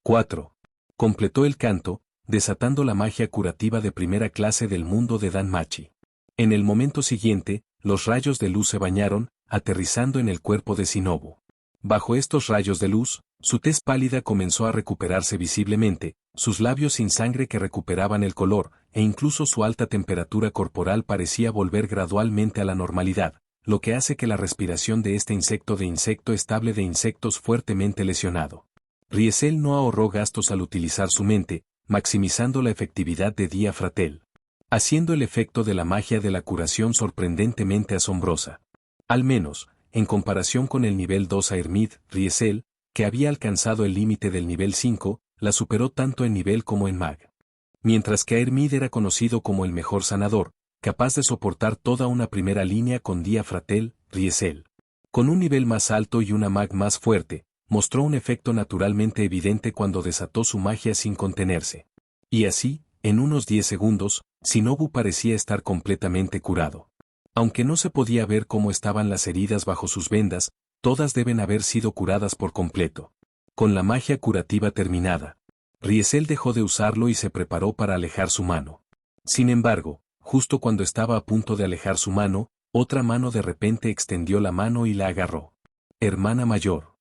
4. Completó el canto, desatando la magia curativa de primera clase del mundo de Danmachi. En el momento siguiente, los rayos de luz se bañaron, aterrizando en el cuerpo de Shinobu. Bajo estos rayos de luz, su tez pálida comenzó a recuperarse visiblemente, sus labios sin sangre que recuperaban el color, e incluso su alta temperatura corporal parecía volver gradualmente a la normalidad, lo que hace que la respiración de este insecto estable de insectos fuertemente lesionado. Riesel no ahorró gastos al utilizar su mente, maximizando la efectividad de Día Fratel, haciendo el efecto de la magia de la curación sorprendentemente asombrosa. Al menos, en comparación con el nivel 2 Airmid, Riesel, que había alcanzado el límite del nivel 5, la superó tanto en nivel como en mag. Mientras que Airmid era conocido como el mejor sanador, capaz de soportar toda una primera línea con Día Fratel, Riesel, con un nivel más alto y una mag más fuerte, mostró un efecto naturalmente evidente cuando desató su magia sin contenerse. Y así, en unos 10 segundos, Shinobu parecía estar completamente curado. Aunque no se podía ver cómo estaban las heridas bajo sus vendas, todas deben haber sido curadas por completo. Con la magia curativa terminada, Riesel dejó de usarlo y se preparó para alejar su mano. Sin embargo, justo cuando estaba a punto de alejar su mano, otra mano de repente extendió la mano y la agarró. Hermana mayor.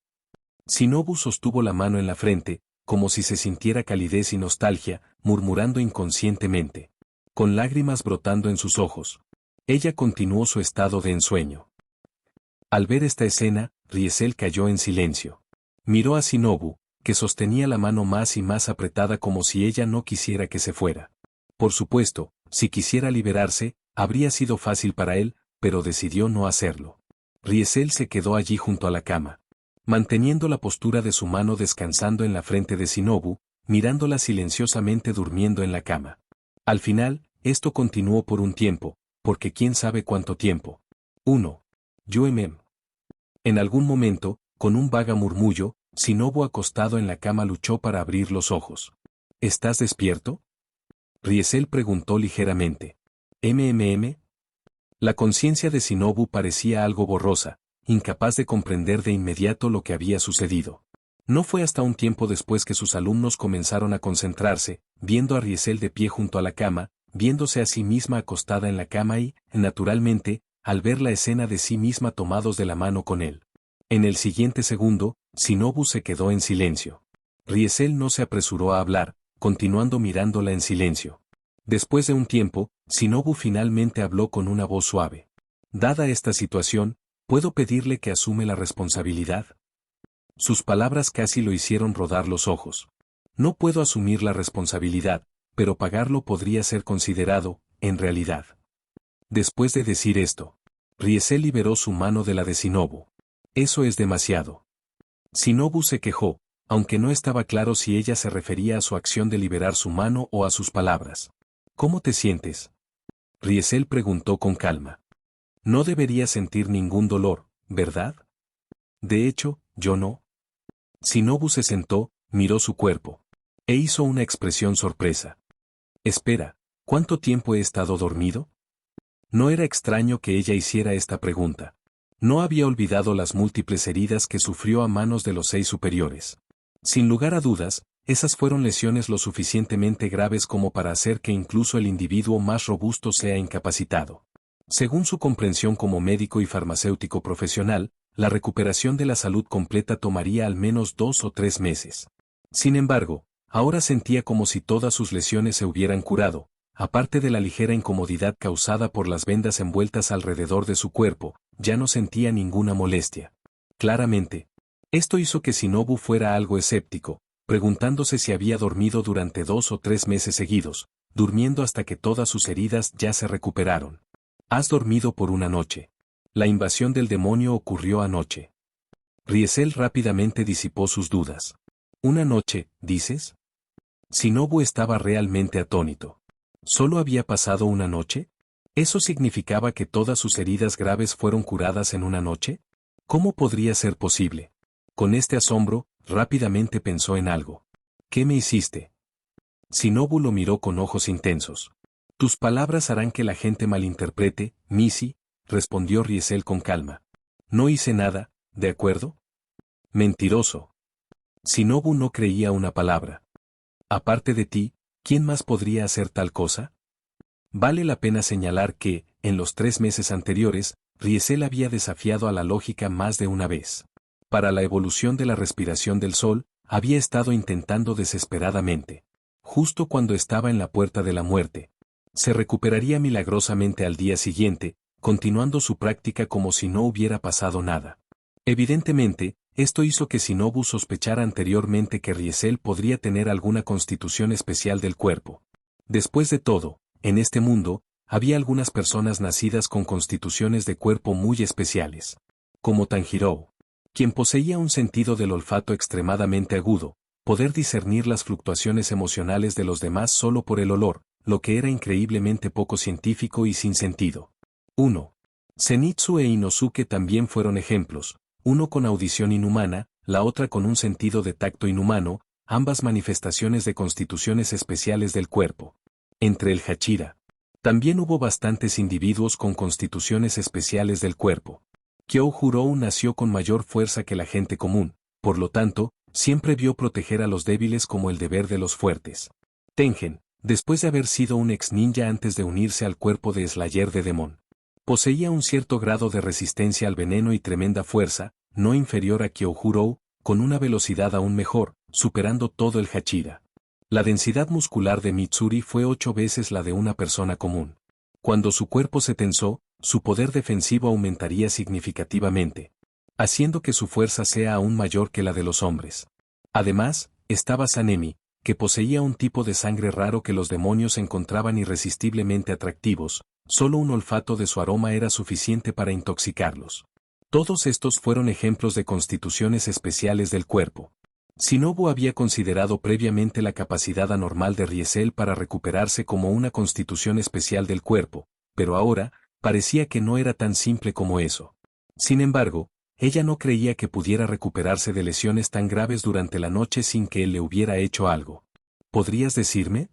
Shinobu sostuvo la mano en la frente, como si se sintiera calidez y nostalgia, murmurando inconscientemente. Con lágrimas brotando en sus ojos, ella continuó su estado de ensueño. Al ver esta escena, Riesel cayó en silencio. Miró a Shinobu, que sostenía la mano más y más apretada como si ella no quisiera que se fuera. Por supuesto, si quisiera liberarse, habría sido fácil para él, pero decidió no hacerlo. Riesel se quedó allí junto a la cama, manteniendo la postura de su mano descansando en la frente de Shinobu, mirándola silenciosamente durmiendo en la cama. Al final, esto continuó por un tiempo, porque quién sabe cuánto tiempo. 1. Yuemem. En algún momento, con un vaga murmullo, Shinobu acostado en la cama luchó para abrir los ojos. ¿Estás despierto? Riesel preguntó ligeramente. ¿MMM? La conciencia de Shinobu parecía algo borrosa, incapaz de comprender de inmediato lo que había sucedido. No fue hasta un tiempo después que sus alumnos comenzaron a concentrarse, viendo a Riesel de pie junto a la cama, viéndose a sí misma acostada en la cama y, naturalmente, al ver la escena de sí misma tomados de la mano con él. En el siguiente segundo, Shinobu se quedó en silencio. Riesel no se apresuró a hablar, continuando mirándola en silencio. Después de un tiempo, Shinobu finalmente habló con una voz suave. Dada esta situación, ¿puedo pedirle que asume la responsabilidad? Sus palabras casi lo hicieron rodar los ojos. No puedo asumir la responsabilidad, pero pagarlo podría ser considerado, en realidad. Después de decir esto, Riesel liberó su mano de la de Shinobu. Eso es demasiado. Shinobu se quejó, aunque no estaba claro si ella se refería a su acción de liberar su mano o a sus palabras. ¿Cómo te sientes? Riesel preguntó con calma. No debería sentir ningún dolor, ¿verdad? De hecho, yo no. Shinobu se sentó, miró su cuerpo. E hizo una expresión sorpresa. Espera, ¿cuánto tiempo he estado dormido? No era extraño que ella hiciera esta pregunta. No había olvidado las múltiples heridas que sufrió a manos de los 6 superiores. Sin lugar a dudas, esas fueron lesiones lo suficientemente graves como para hacer que incluso el individuo más robusto sea incapacitado. Según su comprensión como médico y farmacéutico profesional, la recuperación de la salud completa tomaría al menos 2 o 3 meses. Sin embargo, Ahora sentía como si todas sus lesiones se hubieran curado, aparte de la ligera incomodidad causada por las vendas envueltas alrededor de su cuerpo, ya no sentía ninguna molestia. Claramente, esto hizo que Shinobu fuera algo escéptico, preguntándose si había dormido durante 2 o 3 meses seguidos, durmiendo hasta que todas sus heridas ya se recuperaron. Has dormido por una noche. La invasión del demonio ocurrió anoche. Riesel rápidamente disipó sus dudas. ¿Una noche, dices? Shinobu estaba realmente atónito. ¿Solo había pasado una noche? ¿Eso significaba que todas sus heridas graves fueron curadas en una noche? ¿Cómo podría ser posible? Con este asombro, rápidamente pensó en algo. ¿Qué me hiciste? Shinobu lo miró con ojos intensos. Tus palabras harán que la gente malinterprete, Missy, respondió Riesel con calma. No hice nada, ¿de acuerdo? Mentiroso. Shinobu no creía una palabra. Aparte de ti, ¿quién más podría hacer tal cosa? Vale la pena señalar que, en los 3 meses anteriores, Riesel había desafiado a la lógica más de una vez. Para la evolución de la respiración del sol, había estado intentando desesperadamente. Justo cuando estaba en la puerta de la muerte. Se recuperaría milagrosamente al día siguiente, continuando su práctica como si no hubiera pasado nada. Evidentemente, esto hizo que Shinobu sospechara anteriormente que Riesel podría tener alguna constitución especial del cuerpo. Después de todo, en este mundo, había algunas personas nacidas con constituciones de cuerpo muy especiales. Como Tanjiro, quien poseía un sentido del olfato extremadamente agudo, poder discernir las fluctuaciones emocionales de los demás solo por el olor, lo que era increíblemente poco científico y sin sentido. 1. Zenitsu e Inosuke también fueron ejemplos, uno con audición inhumana, la otra con un sentido de tacto inhumano, ambas manifestaciones de constituciones especiales del cuerpo. Entre el Hachira, también hubo bastantes individuos con constituciones especiales del cuerpo. Kyohurou nació con mayor fuerza que la gente común, por lo tanto, siempre vio proteger a los débiles como el deber de los fuertes. Tengen, después de haber sido un ex ninja antes de unirse al cuerpo de Slayer de Demon, poseía un cierto grado de resistencia al veneno y tremenda fuerza, no inferior a Kyohurou, con una velocidad aún mejor, superando todo el Hachira. La densidad muscular de Mitsuri fue 8 veces la de una persona común. Cuando su cuerpo se tensó, su poder defensivo aumentaría significativamente, haciendo que su fuerza sea aún mayor que la de los hombres. Además, estaba Sanemi, que poseía un tipo de sangre raro que los demonios encontraban irresistiblemente atractivos, solo un olfato de su aroma era suficiente para intoxicarlos. Todos estos fueron ejemplos de constituciones especiales del cuerpo. Shinobu había considerado previamente la capacidad anormal de Riesel para recuperarse como una constitución especial del cuerpo, pero ahora, parecía que no era tan simple como eso. Sin embargo, ella no creía que pudiera recuperarse de lesiones tan graves durante la noche sin que él le hubiera hecho algo. ¿Podrías decirme?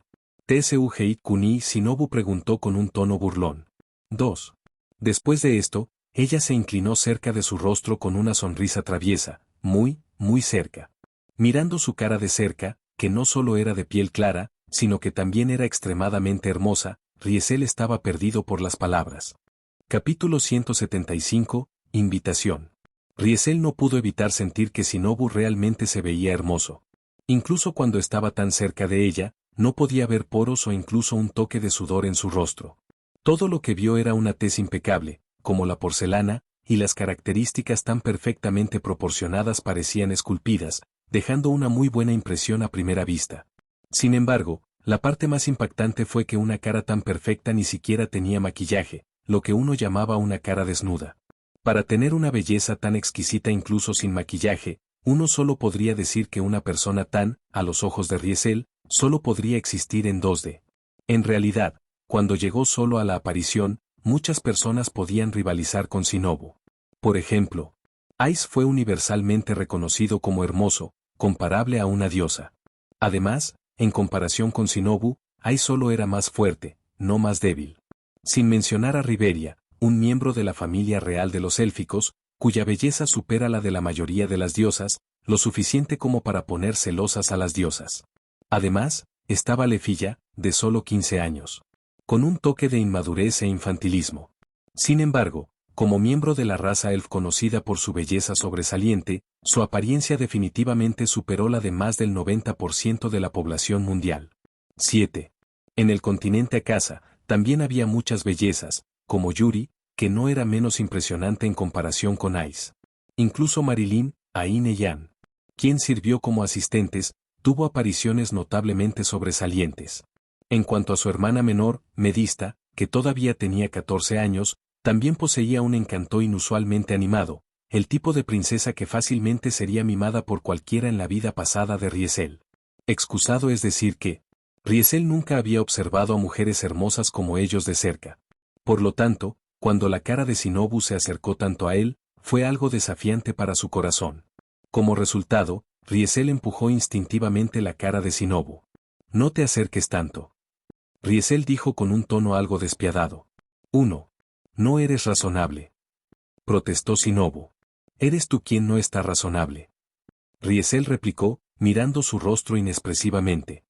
Tsuhei Kuni Shinobu preguntó con un tono burlón. 2. Después de esto, ella se inclinó cerca de su rostro con una sonrisa traviesa, muy, muy cerca. Mirando su cara de cerca, que no solo era de piel clara, sino que también era extremadamente hermosa, Riesel estaba perdido por las palabras. Capítulo 175, Invitación. Riesel no pudo evitar sentir que Shinobu realmente se veía hermoso. Incluso cuando estaba tan cerca de ella, no podía ver poros o incluso un toque de sudor en su rostro. Todo lo que vio era una tez impecable, como la porcelana, y las características tan perfectamente proporcionadas parecían esculpidas, dejando una muy buena impresión a primera vista. Sin embargo, la parte más impactante fue que una cara tan perfecta ni siquiera tenía maquillaje, lo que uno llamaba una cara desnuda. Para tener una belleza tan exquisita incluso sin maquillaje, uno solo podría decir que una persona tan, a los ojos de Riesel, solo podría existir en 2D. En realidad, cuando llegó solo a la aparición, muchas personas podían rivalizar con Shinobu. Por ejemplo, Ice fue universalmente reconocido como hermoso, comparable a una diosa. Además, en comparación con Shinobu, Ice solo era más fuerte, no más débil. Sin mencionar a Riveria, un miembro de la familia real de los élficos, cuya belleza supera la de la mayoría de las diosas, lo suficiente como para poner celosas a las diosas. Además, estaba Lefilla, de solo 15 años. Con un toque de inmadurez e infantilismo. Sin embargo, Como miembro de la raza elf conocida por su belleza sobresaliente, su apariencia definitivamente superó la de más del 90% de la población mundial. 7. En el continente Akasa, también había muchas bellezas, como Yuri, que no era menos impresionante en comparación con Ice. Incluso Marilyn, Ain y Yan, quien sirvió como asistentes, tuvo apariciones notablemente sobresalientes. En cuanto a su hermana menor, Medista, que todavía tenía 14 años, también poseía un encanto inusualmente animado, el tipo de princesa que fácilmente sería mimada por cualquiera en la vida pasada de Riesel. Excusado es decir que Riesel nunca había observado a mujeres hermosas como ellos de cerca. Por lo tanto, cuando la cara de Shinobu se acercó tanto a él, fue algo desafiante para su corazón. Como resultado, Riesel empujó instintivamente la cara de Shinobu. No te acerques tanto. Riesel dijo con un tono algo despiadado. 1. No eres razonable. Protestó Shinobu. Eres tú quien no está razonable. Riesel replicó, mirando su rostro inexpresivamente.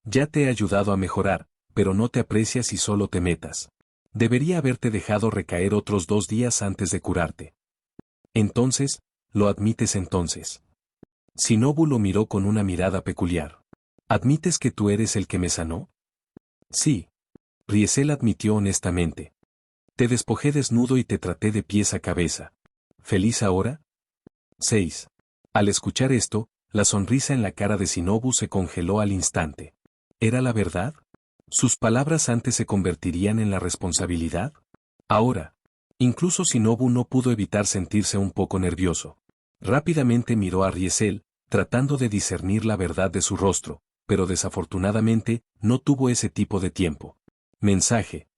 Ya te he ayudado a mejorar, pero no te aprecias y solo te metas. Debería haberte dejado recaer otros 2 días antes de curarte. Entonces, ¿lo admites entonces? Shinobu lo miró con una mirada peculiar. ¿Admites que tú eres el que me sanó? Sí. Riesel admitió honestamente. Te despojé desnudo y te traté de pies a cabeza. ¿Feliz ahora? 6. Al escuchar esto, la sonrisa en la cara de Shinobu se congeló al instante. ¿Era la verdad? ¿Sus palabras antes se convertirían en la responsabilidad? Ahora. Incluso Shinobu no pudo evitar sentirse un poco nervioso. Rápidamente miró a Riesel, tratando de discernir la verdad de su rostro, pero desafortunadamente, no tuvo ese tipo de tiempo. Mensaje.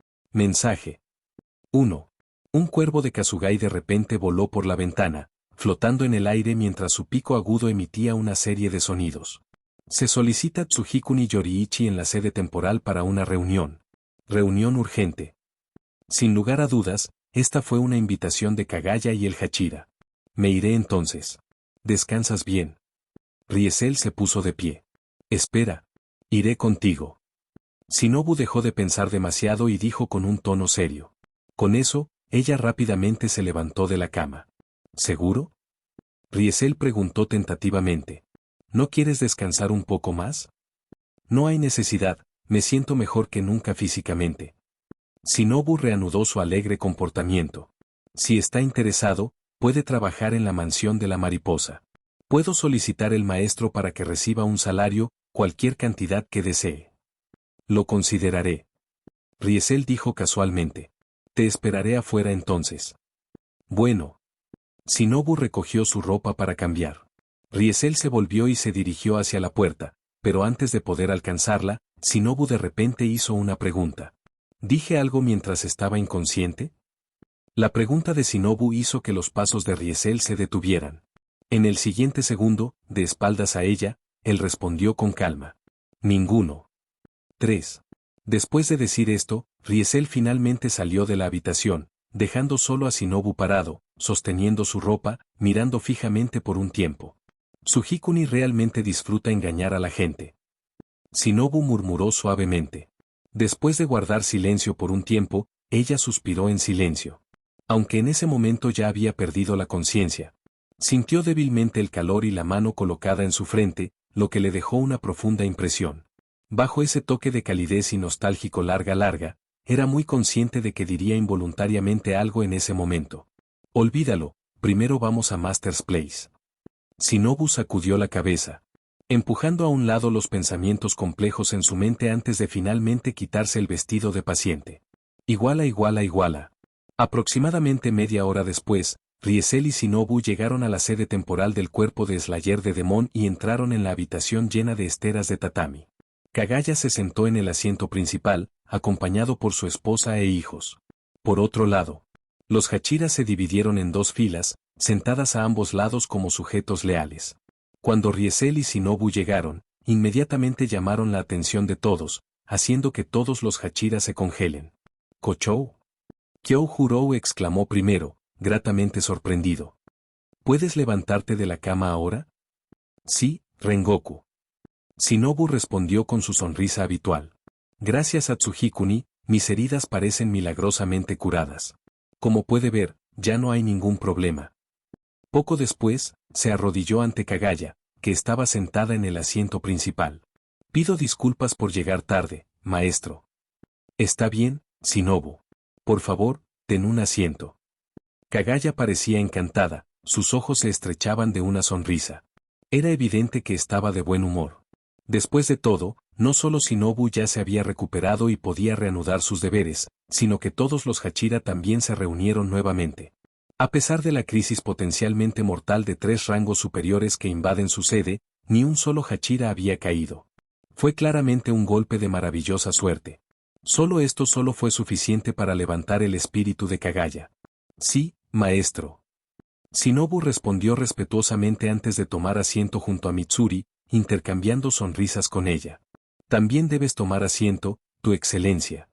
1. Un cuervo de Kasugai de repente voló por la ventana, flotando en el aire mientras su pico agudo emitía una serie de sonidos. Se solicita Tsuhikuni Yoriichi en la sede temporal para una reunión. Reunión urgente. Sin lugar a dudas, esta fue una invitación de Kagaya y el Hachira. Me iré entonces. ¿Descansas bien? Riesel se puso de pie. Espera. Iré contigo. Shinobu dejó de pensar demasiado y dijo con un tono serio. Con eso, ella rápidamente se levantó de la cama. ¿Seguro? Riesel preguntó tentativamente. ¿No quieres descansar un poco más? No hay necesidad, me siento mejor que nunca físicamente. Shinobu reanudó su alegre comportamiento. Si está interesado, puede trabajar en la mansión de la mariposa. Puedo solicitar el maestro para que reciba un salario, cualquier cantidad que desee. Lo consideraré. Riesel dijo casualmente. Te esperaré afuera entonces. Bueno. Shinobu recogió su ropa para cambiar. Riesel se volvió y se dirigió hacia la puerta, pero antes de poder alcanzarla, Shinobu de repente hizo una pregunta. ¿Dije algo mientras estaba inconsciente? La pregunta de Shinobu hizo que los pasos de Riesel se detuvieran. En el siguiente segundo, de espaldas a ella, él respondió con calma. Ninguno. 3. Después de decir esto, Riesel finalmente salió de la habitación, dejando solo a Shinobu parado, sosteniendo su ropa, mirando fijamente por un tiempo. Tsuhikuni realmente disfruta engañar a la gente. Shinobu murmuró suavemente. Después de guardar silencio por un tiempo, ella suspiró en silencio. Aunque en ese momento ya había perdido la conciencia. Sintió débilmente el calor y la mano colocada en su frente, lo que le dejó una profunda impresión. Bajo ese toque de calidez y nostálgico larga, era muy consciente de que diría involuntariamente algo en ese momento. Olvídalo, primero vamos a Master's Place. Shinobu sacudió la cabeza, empujando a un lado los pensamientos complejos en su mente antes de finalmente quitarse el vestido de paciente. Iguala. Aproximadamente media hora después, Riesel y Shinobu llegaron a la sede temporal del cuerpo de Slayer de Demon y entraron en la habitación llena de esteras de tatami. Kagaya se sentó en el asiento principal, acompañado por su esposa e hijos. Por otro lado, los Hachiras se dividieron en 2 filas, sentadas a ambos lados como sujetos leales. Cuando Riesel y Shinobu llegaron, inmediatamente llamaron la atención de todos, haciendo que todos los Hachiras se congelen. ¿Kochou? Kyoujurou exclamó primero, gratamente sorprendido. ¿Puedes levantarte de la cama ahora? Sí, Rengoku. Shinobu respondió con su sonrisa habitual. Gracias a Tsuhikuni, mis heridas parecen milagrosamente curadas. Como puede ver, ya no hay ningún problema. Poco después, se arrodilló ante Kagaya, que estaba sentada en el asiento principal. Pido disculpas por llegar tarde, maestro. Está bien, Shinobu. Por favor, ten un asiento. Kagaya parecía encantada, sus ojos se estrechaban de una sonrisa. Era evidente que estaba de buen humor. Después de todo, no solo Shinobu ya se había recuperado y podía reanudar sus deberes, sino que todos los Hachira también se reunieron nuevamente. A pesar de la crisis potencialmente mortal de 3 rangos superiores que invaden su sede, ni un solo Hachira había caído. Fue claramente un golpe de maravillosa suerte. Solo esto fue suficiente para levantar el espíritu de Kagaya. Sí, maestro. Shinobu respondió respetuosamente antes de tomar asiento junto a Mitsuri, intercambiando sonrisas con ella. También debes tomar asiento, tu excelencia.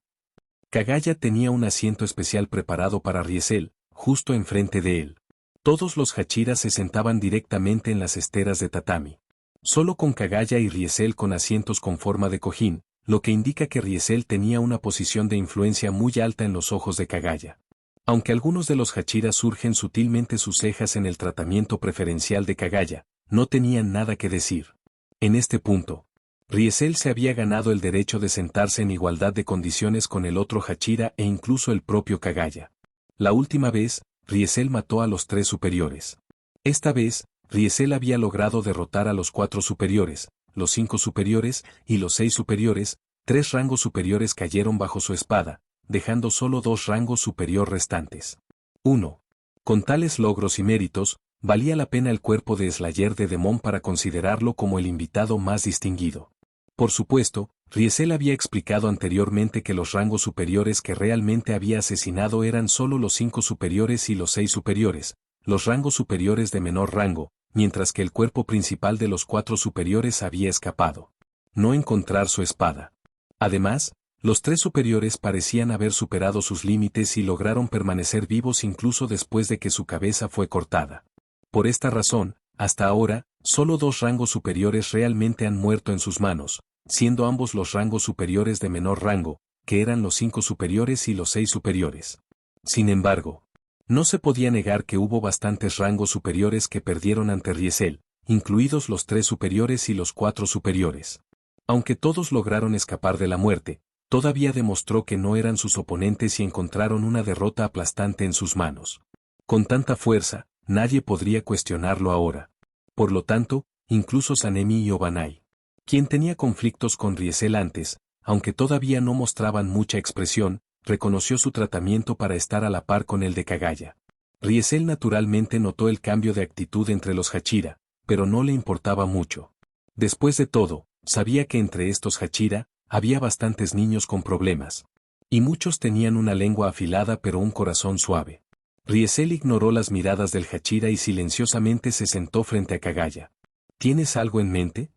Kagaya tenía un asiento especial preparado para Riesel, justo enfrente de él. Todos los Hachira se sentaban directamente en las esteras de tatami. Solo con Kagaya y Riesel con asientos con forma de cojín, lo que indica que Riesel tenía una posición de influencia muy alta en los ojos de Kagaya. Aunque algunos de los Hachira surgen sutilmente sus cejas en el tratamiento preferencial de Kagaya, no tenían nada que decir. En este punto, Riesel se había ganado el derecho de sentarse en igualdad de condiciones con el otro Hachira e incluso el propio Kagaya. La última vez, Riesel mató a los 3 superiores. Esta vez, Riesel había logrado derrotar a los 4 superiores, los 5 superiores y los 6 superiores. 3 rangos superiores cayeron bajo su espada, dejando solo 2 rangos superior restantes. 1. Con tales logros y méritos, valía la pena el cuerpo de Slayer de Demon para considerarlo como el invitado más distinguido. Por supuesto, Riesel había explicado anteriormente que los rangos superiores que realmente había asesinado eran solo los 5 superiores y los 6 superiores, los rangos superiores de menor rango, mientras que el cuerpo principal de los 4 superiores había escapado. No encontrar su espada. Además, los 3 superiores parecían haber superado sus límites y lograron permanecer vivos incluso después de que su cabeza fue cortada. Por esta razón, hasta ahora, solo 2 rangos superiores realmente han muerto en sus manos, siendo ambos los rangos superiores de menor rango, que eran los 5 superiores y los 6 superiores. Sin embargo, no se podía negar que hubo bastantes rangos superiores que perdieron ante Riesel, incluidos los 3 superiores y los 4 superiores. Aunque todos lograron escapar de la muerte, todavía demostró que no eran sus oponentes y encontraron una derrota aplastante en sus manos. Con tanta fuerza, nadie podría cuestionarlo ahora. Por lo tanto, incluso Sanemi y Obanai, quien tenía conflictos con Riesel antes, aunque todavía no mostraban mucha expresión, reconoció su tratamiento para estar a la par con el de Kagaya. Riesel naturalmente notó el cambio de actitud entre los Hachira, pero no le importaba mucho. Después de todo, sabía que entre estos Hachira, había bastantes niños con problemas. Y muchos tenían una lengua afilada pero un corazón suave. Riesel ignoró las miradas del Hachira y silenciosamente se sentó frente a Kagaya. ¿Tienes algo en mente?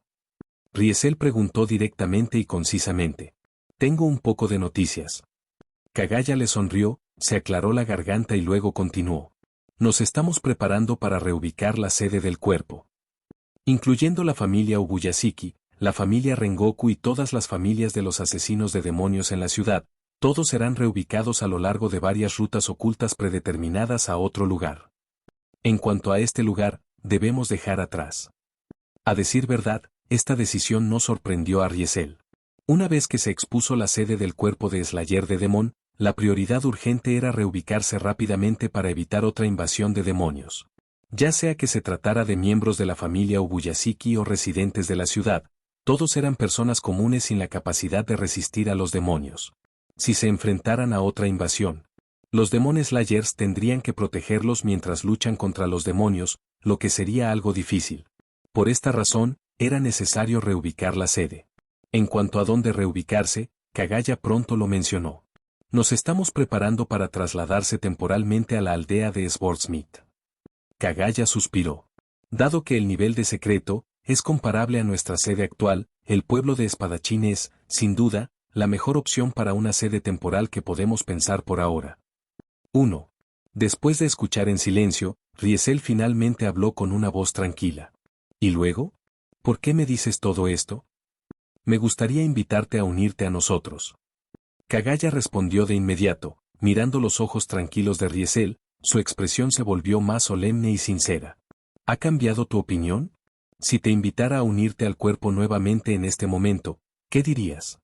Riesel preguntó directamente y concisamente. Tengo un poco de noticias. Kagaya le sonrió, se aclaró la garganta y luego continuó. Nos estamos preparando para reubicar la sede del cuerpo. Incluyendo la familia Ubuyashiki, la familia Rengoku y todas las familias de los asesinos de demonios en la ciudad, todos serán reubicados a lo largo de varias rutas ocultas predeterminadas a otro lugar. En cuanto a este lugar, debemos dejar atrás. A decir verdad, esta decisión no sorprendió a Riesel. Una vez que se expuso la sede del cuerpo de Slayer de Demon, la prioridad urgente era reubicarse rápidamente para evitar otra invasión de demonios. Ya sea que se tratara de miembros de la familia Ubuyashiki o residentes de la ciudad, todos eran personas comunes sin la capacidad de resistir a los demonios. Si se enfrentaran a otra invasión, los Demon Slayers tendrían que protegerlos mientras luchan contra los demonios, lo que sería algo difícil. Por esta razón, era necesario reubicar la sede. En cuanto a dónde reubicarse, Kagaya pronto lo mencionó. Nos estamos preparando para trasladarse temporalmente a la aldea de Swordsmith. Kagaya suspiró. Dado que el nivel de secreto es comparable a nuestra sede actual, el pueblo de Espadachín es, sin duda, la mejor opción para una sede temporal que podemos pensar por ahora. 1. Después de escuchar en silencio, Riesel finalmente habló con una voz tranquila. ¿Y luego? ¿Por qué me dices todo esto? Me gustaría invitarte a unirte a nosotros. Kagaya respondió de inmediato, mirando los ojos tranquilos de Riesel, Su expresión se volvió más solemne y sincera. ¿Ha cambiado tu opinión? Si te invitara a unirte al cuerpo nuevamente en este momento, ¿qué dirías?